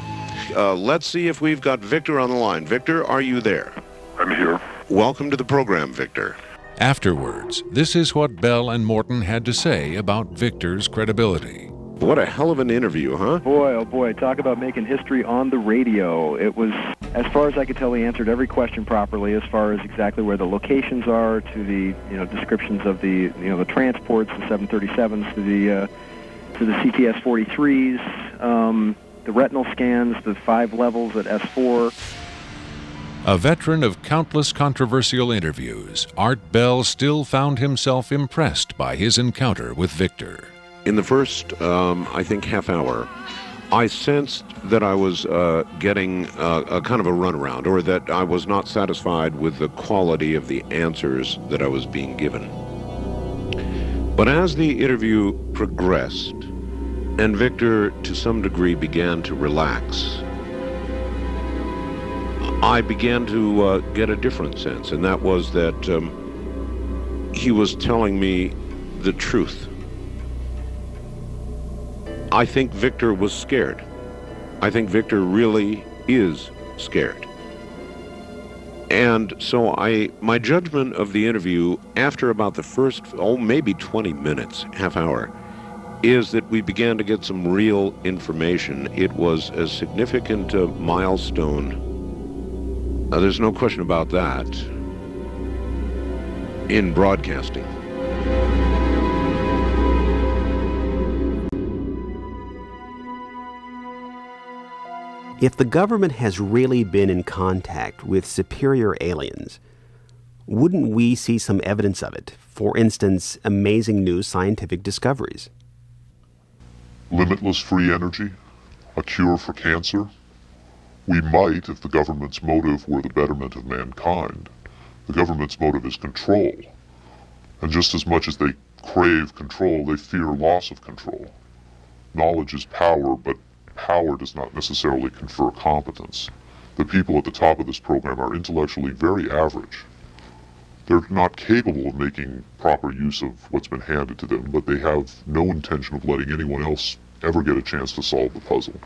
Let's see if we've got Victor on the line. Victor, are you there? I'm here. Welcome to the program, Victor. Afterwards, this is what Bell and Morton had to say about Victor's credibility. What a hell of an interview, huh? Boy, oh boy, talk about making history on the radio. It was, as far as I could tell, he answered every question properly as far as exactly where the locations are, to the, descriptions of the, the transports, the 737s, to the CTS-43s, the retinal scans, the 5 levels at S4. A veteran of countless controversial interviews, Art Bell still found himself impressed by his encounter with Victor. In the first, I think, half hour, I sensed that I was getting a kind of a runaround, or that I was not satisfied with the quality of the answers that I was being given. But as the interview progressed, and Victor, to some degree, began to relax, I began to get a different sense, and that was that he was telling me the truth. I think Victor was scared. I think Victor really is scared. And so my judgment of the interview after about the first, maybe 20 minutes, half hour, is that we began to get some real information. It was a significant milestone. There's no question about that in broadcasting. If the government has really been in contact with superior aliens, wouldn't we see some evidence of it? For instance, amazing new scientific discoveries. Limitless free energy? A cure for cancer? We might if the government's motive were the betterment of mankind. The government's motive is control. And just as much as they crave control, they fear loss of control. Knowledge is power, but power does not necessarily confer competence. The people at the top of this program are intellectually very average. They're not capable of making proper use of what's been handed to them, but they have no intention of letting anyone else ever get a chance to solve the puzzle.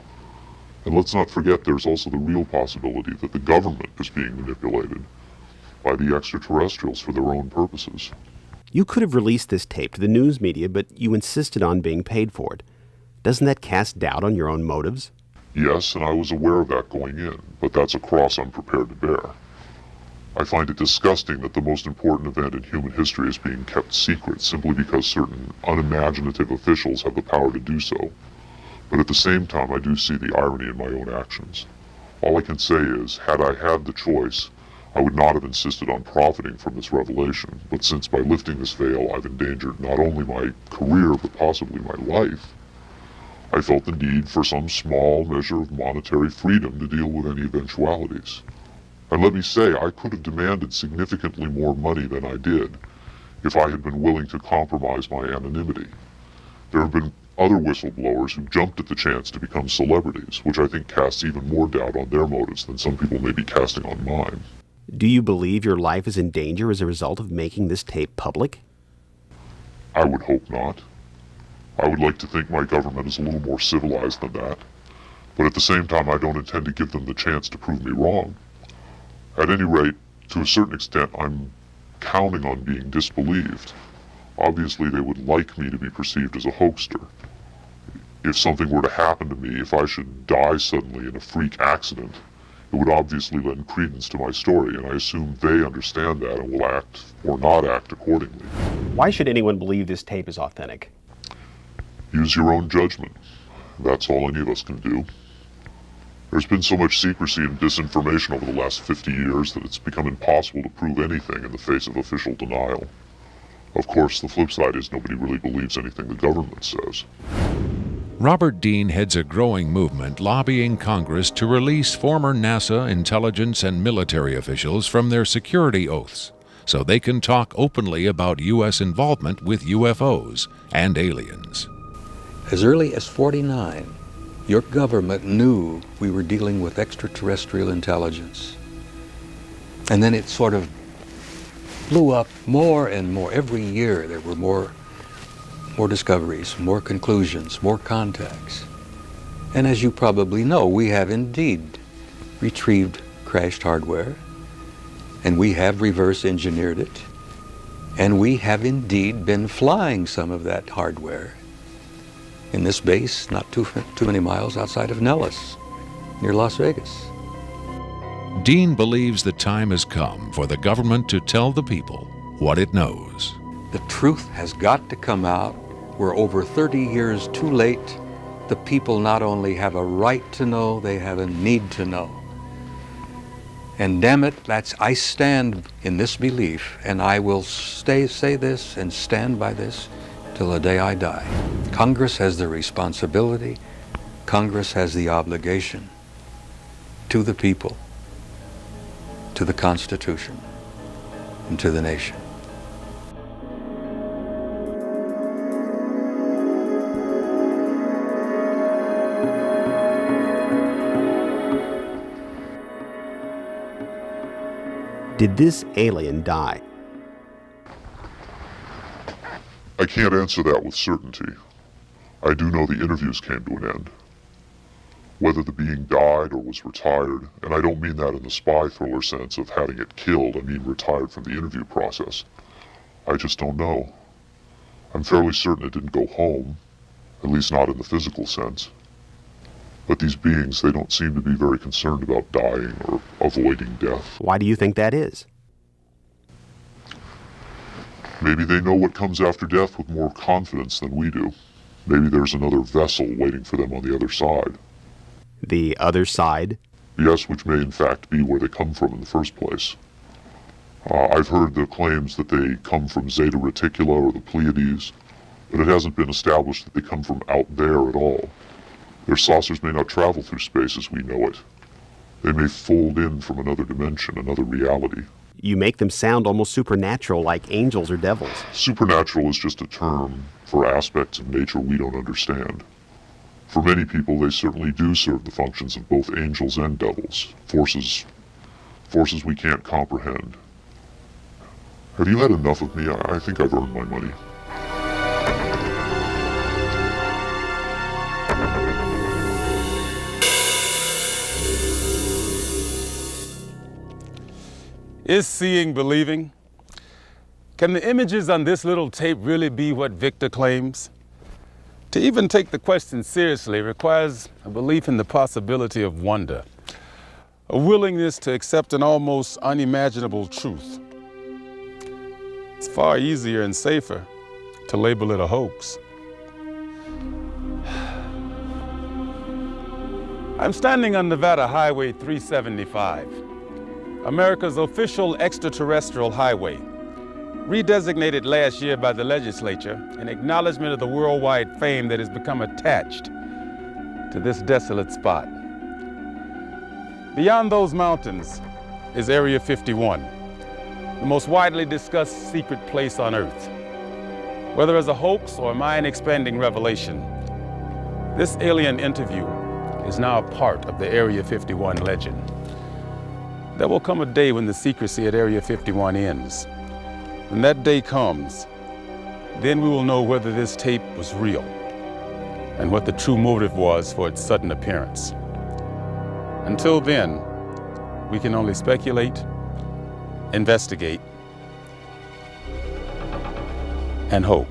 And let's not forget there's also the real possibility that the government is being manipulated by the extraterrestrials for their own purposes. You could have released this tape to the news media, but you insisted on being paid for it. Doesn't that cast doubt on your own motives? Yes, and I was aware of that going in, but that's a cross I'm prepared to bear. I find it disgusting that the most important event in human history is being kept secret simply because certain unimaginative officials have the power to do so. But at the same time, I do see the irony in my own actions. All I can say is, had I had the choice, I would not have insisted on profiting from this revelation, but since by lifting this veil I've endangered not only my career, but possibly my life, I felt the need for some small measure of monetary freedom to deal with any eventualities. And let me say, I could have demanded significantly more money than I did if I had been willing to compromise my anonymity. There have been other whistleblowers who jumped at the chance to become celebrities, which I think casts even more doubt on their motives than some people may be casting on mine. Do you believe your life is in danger as a result of making this tape public? I would hope not. I would like to think my government is a little more civilized than that, but at the same time I don't intend to give them the chance to prove me wrong. At any rate, to a certain extent, I'm counting on being disbelieved. Obviously, they would like me to be perceived as a hoaxer. If something were to happen to me, if I should die suddenly in a freak accident, it would obviously lend credence to my story, and I assume they understand that and will act or not act accordingly. Why should anyone believe this tape is authentic? Use your own judgment. That's all any of us can do. There's been so much secrecy and disinformation over the last 50 years that it's become impossible to prove anything in the face of official denial. Of course, the flip side is nobody really believes anything the government says. Robert Dean heads a growing movement lobbying Congress to release former NASA intelligence and military officials from their security oaths so they can talk openly about U.S. involvement with UFOs and aliens. As early as '49, your government knew we were dealing with extraterrestrial intelligence. And then it sort of blew up more and more. Every year there were more discoveries, more conclusions, more contacts. And as you probably know, we have indeed retrieved crashed hardware, and we have reverse engineered it, and we have indeed been flying some of that hardware in this base not too many miles outside of Nellis, near Las Vegas. Dean believes the time has come for the government to tell the people what it knows. The truth has got to come out. We're over 30 years too late. The people not only have a right to know, they have a need to know. And damn it, I stand in this belief, and I will say this and stand by this till the day I die. Congress has the responsibility, Congress has the obligation to the people, to the Constitution, and to the nation. Did this alien die? I can't answer that with certainty. I do know the interviews came to an end. Whether the being died or was retired, and I don't mean that in the spy thriller sense of having it killed, I mean retired from the interview process. I just don't know. I'm fairly certain it didn't go home, at least not in the physical sense. But these beings, they don't seem to be very concerned about dying or avoiding death. Why do you think that is? Maybe they know what comes after death with more confidence than we do. Maybe there's another vessel waiting for them on the other side. The other side? Yes, which may in fact be where they come from in the first place. I've heard the claims that they come from Zeta Reticula or the Pleiades, but it hasn't been established that they come from out there at all. Their saucers may not travel through space as we know it. They may fold in from another dimension, another reality. You make them sound almost supernatural, like angels or devils. Supernatural is just a term for aspects of nature we don't understand. For many people, they certainly do serve the functions of both angels and devils, forces we can't comprehend. Have you had enough of me? I think I've earned my money. Is seeing believing? Can the images on this little tape really be what Victor claims? To even take the question seriously requires a belief in the possibility of wonder, a willingness to accept an almost unimaginable truth. It's far easier and safer to label it a hoax. I'm standing on Nevada Highway 375, America's official extraterrestrial highway, redesignated last year by the legislature in acknowledgement of the worldwide fame that has become attached to this desolate spot. Beyond those mountains is Area 51, the most widely discussed secret place on Earth. Whether as a hoax or a mind-expanding revelation, this alien interview is now a part of the Area 51 legend. There will come a day when the secrecy at Area 51 ends. When that day comes, then we will know whether this tape was real and what the true motive was for its sudden appearance. Until then, we can only speculate, investigate, and hope.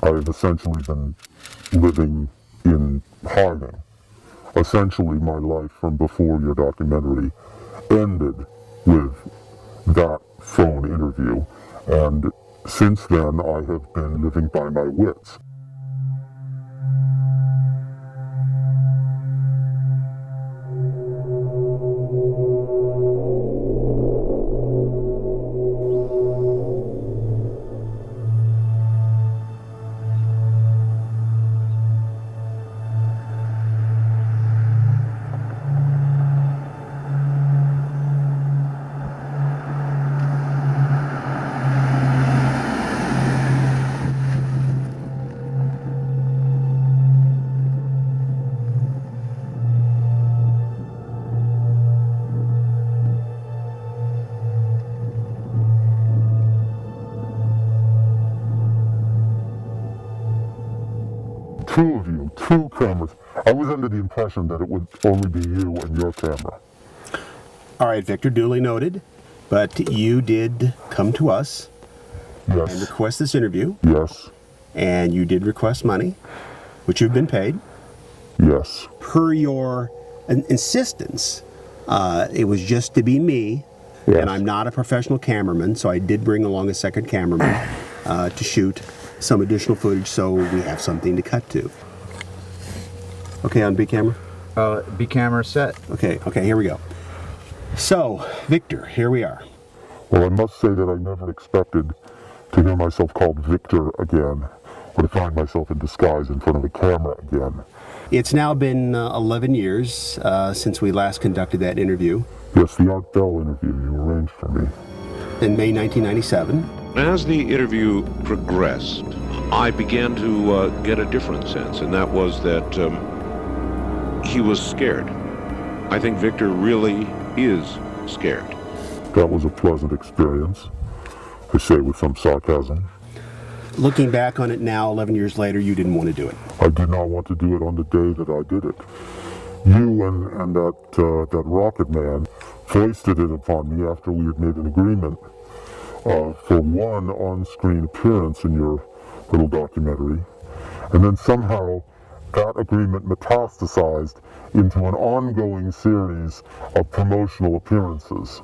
I've essentially been living in hiding. Essentially, my life from before your documentary ended with that phone interview, and since then I have been living by my wits. two of you, two cameras. I was under the impression that it would only be you and your camera. All right, Victor, duly noted. But you did come to us yes. and request this interview. Yes. And you did request money, which you've been paid. Yes. Per your insistence, it was just to be me. Yes. And I'm not a professional cameraman, so I did bring along a second cameraman to shoot some additional footage so we have something to cut to. Okay, on B camera? B camera set. Okay, here we go. So, Victor, here we are. Well, I must say that I never expected to hear myself called Victor again, or to find myself in disguise in front of a camera again. It's now been 11 years since we last conducted that interview. Yes, the Art Bell interview you arranged for me. In May 1997. As the interview progressed, I began to get a different sense, and that was that he was scared. I think Victor really is scared. That was a pleasant experience, I say with some sarcasm. Looking back on it now, 11 years later, you didn't want to do it. I did not want to do it on the day that I did it. You and that rocket man foisted it upon me after we had made an agreement for one on-screen appearance in your little documentary, and then somehow that agreement metastasized into an ongoing series of promotional appearances,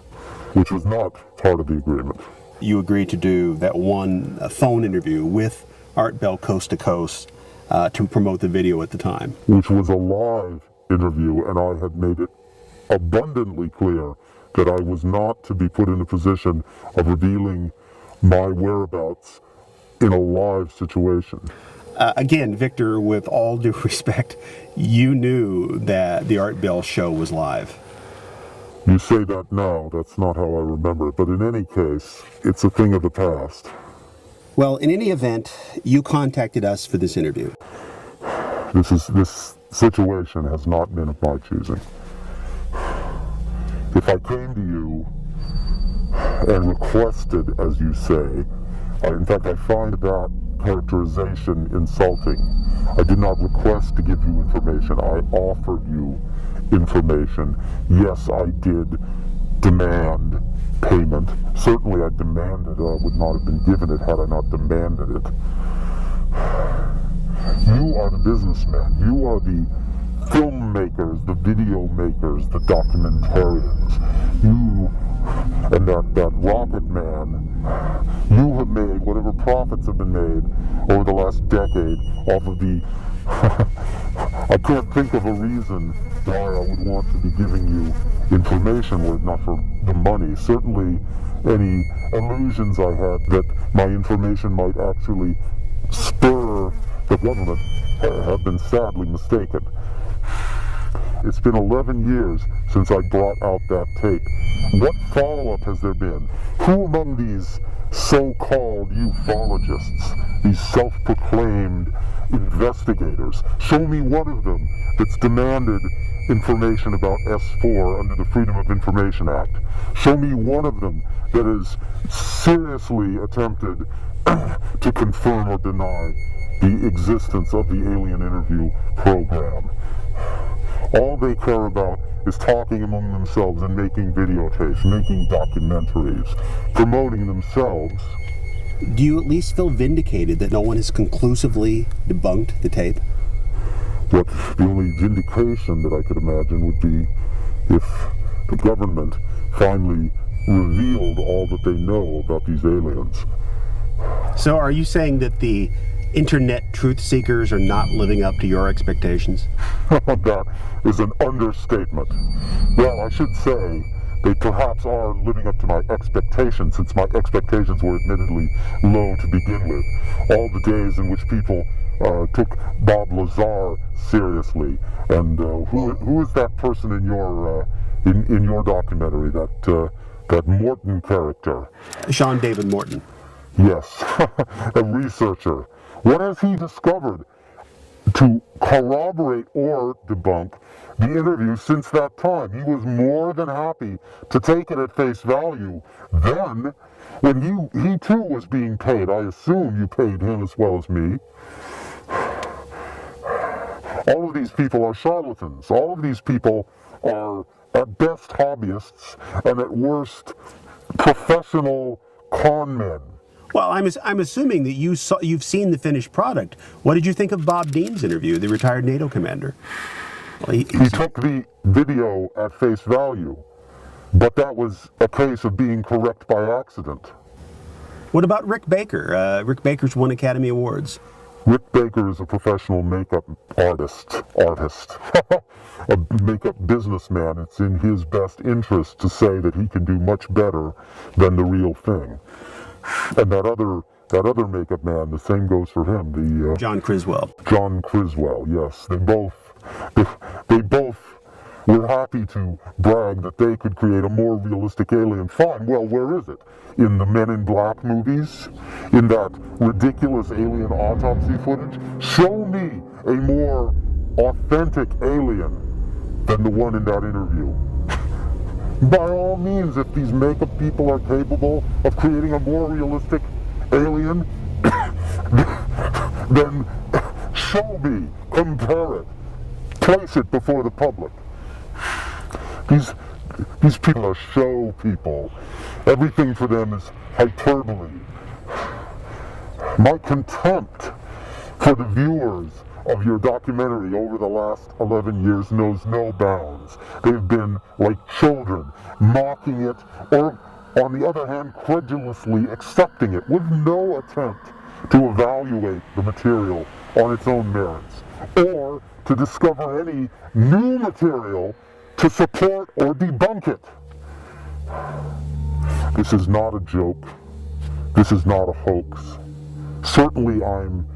which was not part of the agreement. You agreed to do that one phone interview with Art Bell Coast to Coast to promote the video at the time. Which was a live interview, and I had made it abundantly clear that I was not to be put in a position of revealing my whereabouts in a live situation. Again, Victor, with all due respect, you knew that the Art Bell show was live. You say that now, that's not how I remember it, but in any case, it's a thing of the past. Well, in any event, you contacted us for this interview. This situation has not been of my choosing. If I came to you and requested, as you say, in fact, I find that characterization insulting. I did not request to give you information. I offered you information. Yes, I did demand payment. Certainly I demanded it. I would not have been given it had I not demanded it. You are the businessmen. You are the filmmakers, the video makers, the documentarians. You and that rocket man, you have made whatever profits have been made over the last decade off of the... I can't think of a reason why I would want to be giving you information were it not for the money. Certainly any illusions I had that my information might actually spur the government have been sadly mistaken. It's been 11 years since I brought out that tape. What follow-up has there been? Who among these so-called ufologists, these self-proclaimed investigators, show me one of them that's demanded information about S4 under the Freedom of Information Act. Show me one of them that has seriously attempted to confirm or deny the existence of the alien interview program. All they care about is talking among themselves and making videotapes, making documentaries, promoting themselves. Do you at least feel vindicated that no one has conclusively debunked the tape? What the only vindication that I could imagine would be if the government finally revealed all that they know about these aliens. So are you saying that the internet truth seekers are not living up to your expectations? That is an understatement. Well, I should say they perhaps are living up to my expectations, since my expectations were admittedly low to begin with. All the days in which people took Bob Lazar seriously, and who is that person in your documentary, that Morton character? Sean David Morton. Yes, a researcher. What has he discovered to corroborate or debunk the interview since that time? He was more than happy to take it at face value. Then, when he too was being paid, I assume you paid him as well as me. All of these people are charlatans. All of these people are at best hobbyists and at worst professional con men. Well, I'm assuming that you've seen the finished product. What did you think of Bob Dean's interview, the retired NATO commander? Well, he took the video at face value, but that was a case of being correct by accident. What about Rick Baker? Rick Baker's won Academy Awards. Rick Baker is a professional makeup artist, a makeup businessman. It's in his best interest to say that he can do much better than the real thing. And that other makeup man, the same goes for him. The John Criswell. John Criswell, yes. They both were happy to brag that they could create a more realistic alien. Fine. Well, where is it? In the Men in Black movies? In that ridiculous alien autopsy footage? Show me a more authentic alien than the one in that interview. By all means, if these makeup people are capable of creating a more realistic alien, then show me, compare it, place it before the public. These people are show people. Everything for them is hyperbole. My contempt for the viewers of your documentary over the last 11 years knows no bounds. They've been like children, mocking it, or on the other hand, credulously accepting it with no attempt to evaluate the material on its own merits, or to discover any new material to support or debunk it. This is not a joke. This is not a hoax. Certainly I'm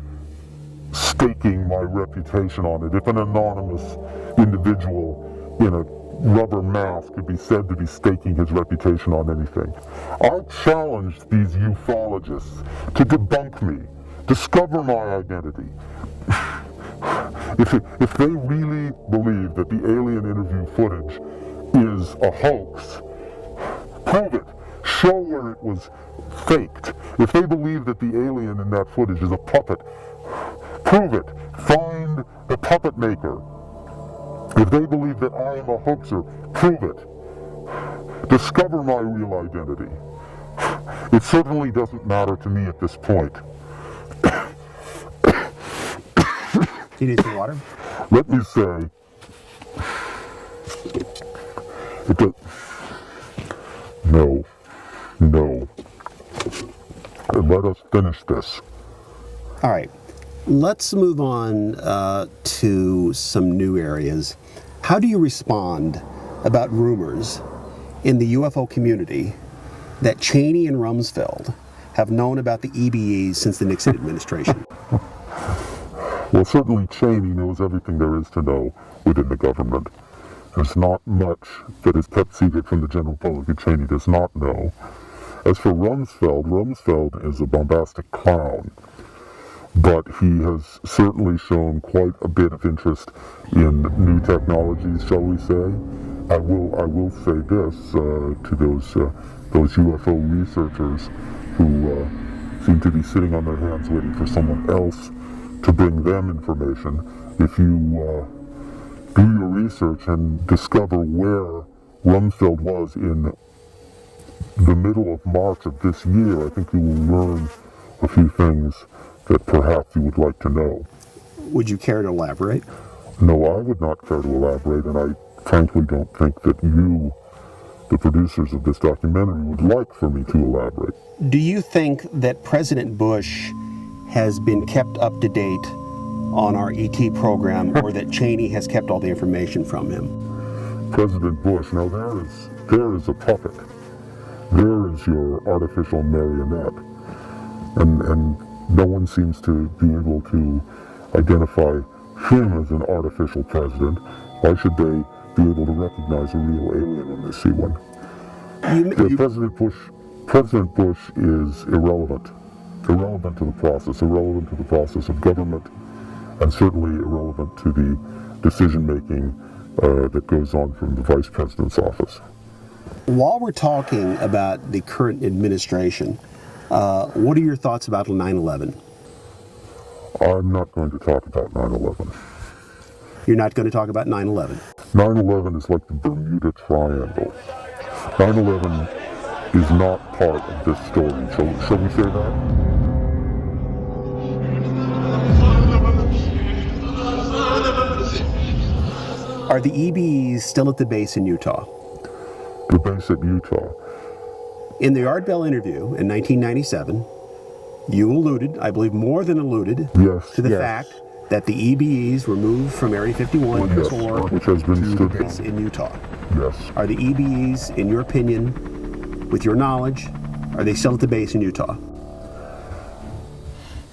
staking my reputation on it. If an anonymous individual in a rubber mask could be said to be staking his reputation on anything, I challenge these ufologists to debunk me, discover my identity. If they really believe that the alien interview footage is a hoax, prove it. Show where it was faked. If they believe that the alien in that footage is a puppet, prove it. Find the puppet maker. If they believe that I am a hoaxer, prove it. Discover my real identity. It certainly doesn't matter to me at this point. Do you need some water? Let me say, no. And let us finish this. All right. Let's move on to some new areas. How do you respond about rumors in the UFO community that Cheney and Rumsfeld have known about the EBEs since the Nixon administration? Well, certainly Cheney knows everything there is to know within the government. There's not much that is kept secret from the general public that Cheney does not know. As for Rumsfeld is a bombastic clown, but he has certainly shown quite a bit of interest in new technologies, shall we say. I will say this to those UFO researchers who seem to be sitting on their hands waiting for someone else to bring them information. If you do your research and discover where Rumsfeld was in the middle of March of this year, I think you will learn a few things that perhaps you would like to know. Would you care to elaborate? No, I would not care to elaborate, and I frankly don't think that you, the producers of this documentary, would like for me to elaborate. Do you think that President Bush has been kept up to date on our ET program, or that Cheney has kept all the information from him? President Bush, now there is a puppet. There is your artificial marionette. And no one seems to be able to identify him as an artificial president. Why should they be able to recognize a real alien when they see one? President Bush is irrelevant to the process of government, and certainly irrelevant to the decision-making that goes on from the Vice President's office. While we're talking about the current administration, what are your thoughts about 9/11? I'm not going to talk about 9/11. You're not going to talk about 9/11. 9/11 is like the Bermuda Triangle. 9/11 is not part of this story. Shall we say that? Are the EBEs still at the base in Utah? The base at Utah. In the Art Bell interview in 1997, you alluded, I believe more than alluded, to the fact that the EBEs were moved from Area 51 which has been to the base in Utah. Yes. Are the EBEs, in your opinion, with your knowledge, are they still at the base in Utah?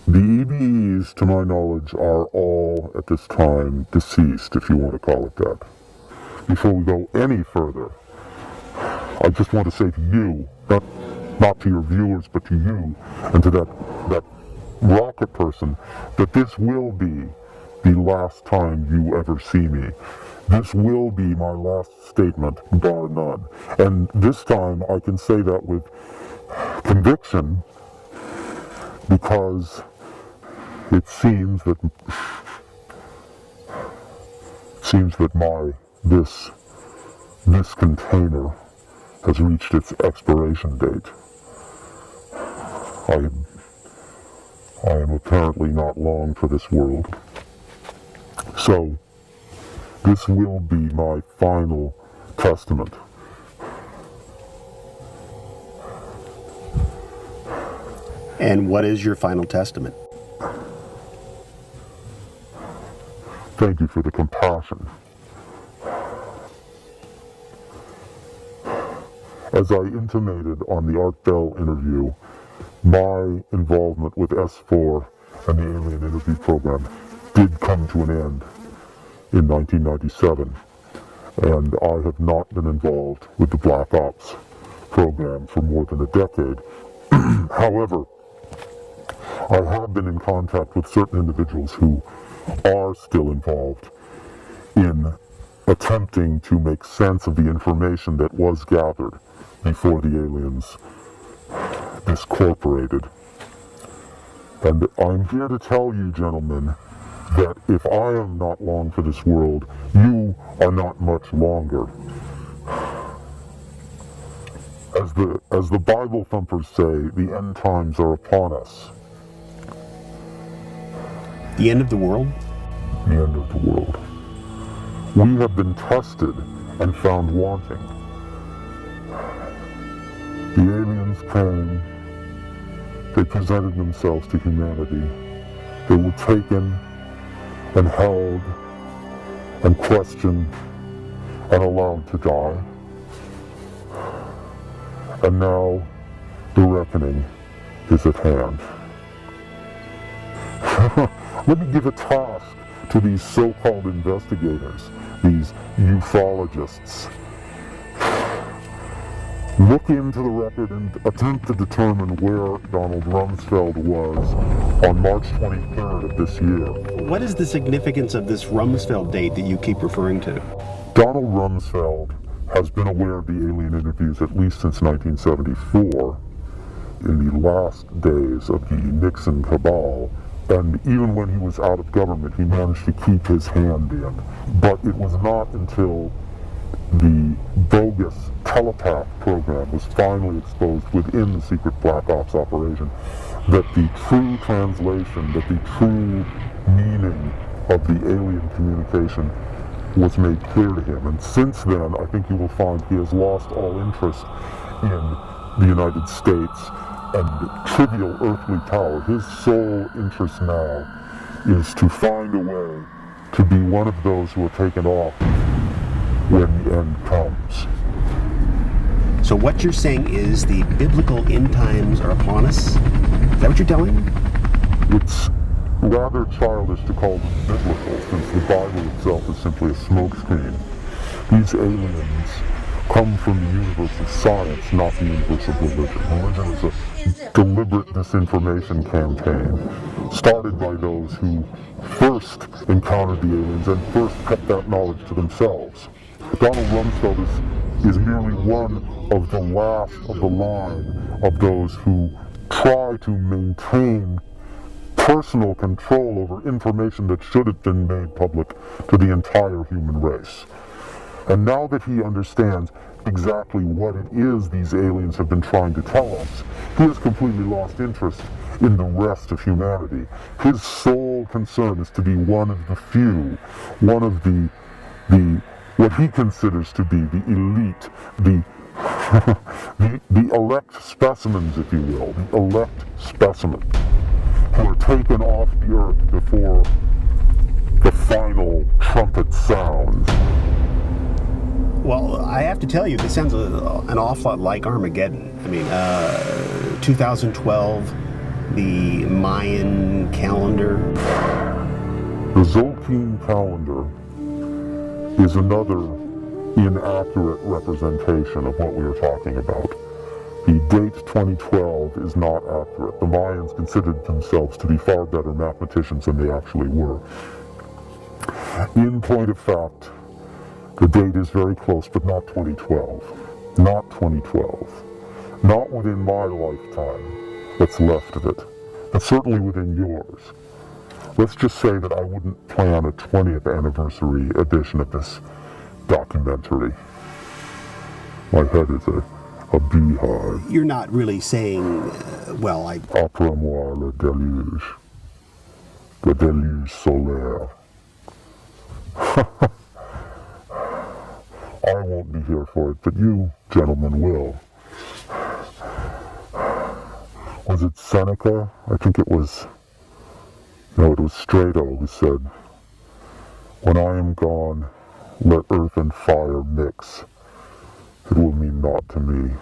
The EBEs, to my knowledge, are all, at this time, deceased, if you want to call it that. Before we go any further, I just want to say to you, not to your viewers, but to you, and to that rocket person, that this will be the last time you ever see me. This will be my last statement, bar none. And this time I can say that with conviction, because it seems that this container has reached its expiration date. I am apparently not long for this world. So, this will be my final testament. And what is your final testament? Thank you for the compassion. As I intimated on the Art Bell interview, my involvement with S4 and the Alien Interview Program did come to an end in 1997, and I have not been involved with the Black Ops program for more than a decade. However, I have been in contact with certain individuals who are still involved in attempting to make sense of the information that was gathered before the aliens discorporated. And I'm here to tell you, gentlemen, that if I am not long for this world, you are not much longer. As the Bible thumpers say, the end times are upon us. The end of the world? The end of the world. We have been tested and found wanting. The aliens came, they presented themselves to humanity. They were taken and held and questioned and allowed to die. And now the reckoning is at hand. Let me give a task to these so-called investigators, these ufologists. Look into the record and attempt to determine where Donald Rumsfeld was on March 23rd of this year. What is the significance of this Rumsfeld date that you keep referring to? Donald Rumsfeld has been aware of the alien interviews at least since 1974, in the last days of the Nixon cabal. And even when he was out of government, he managed to keep his hand in. But it was not until the bogus telepath program was finally exposed within the secret Black Ops operation that the true translation, that the true meaning of the alien communication was made clear to him. And since then, I think you will find he has lost all interest in the United States and trivial earthly power. His sole interest now is to find a way to be one of those who are taken off when the end comes. So what you're saying is the biblical end times are upon us? Is that what you're telling me? It's rather childish to call them biblical, since the Bible itself is simply a smokescreen. These aliens come from the universe of science, not the universe of religion. Religion is a deliberate disinformation campaign started by those who first encountered the aliens and first kept that knowledge to themselves. Donald Rumsfeld is merely one of the last of the line of those who try to maintain personal control over information that should have been made public to the entire human race. And now that he understands exactly what it is these aliens have been trying to tell us, he has completely lost interest in the rest of humanity. His sole concern is to be one of the few, one of the what he considers to be the elite, the elect specimens, if you will, the elect specimen, who are taken off the earth before the final trumpet sounds. Well, I have to tell you, this sounds an awful lot like Armageddon. I mean, 2012, the Mayan calendar. The Tzolk'in calendar is another inaccurate representation of what we are talking about. The date 2012 is not accurate. The Mayans considered themselves to be far better mathematicians than they actually were. In point of fact, the date is very close, but not 2012. Not 2012. Not within my lifetime that's left of it, but certainly within yours. Let's just say that I wouldn't plan a 20th anniversary edition of this documentary. My head is a beehive. You're not really saying, Après moi le déluge solaire. I won't be here for it, but you, gentlemen, will. Was it Seneca? I think it was... No, it was Strato who said, "When I am gone, let earth and fire mix. It will mean naught to me.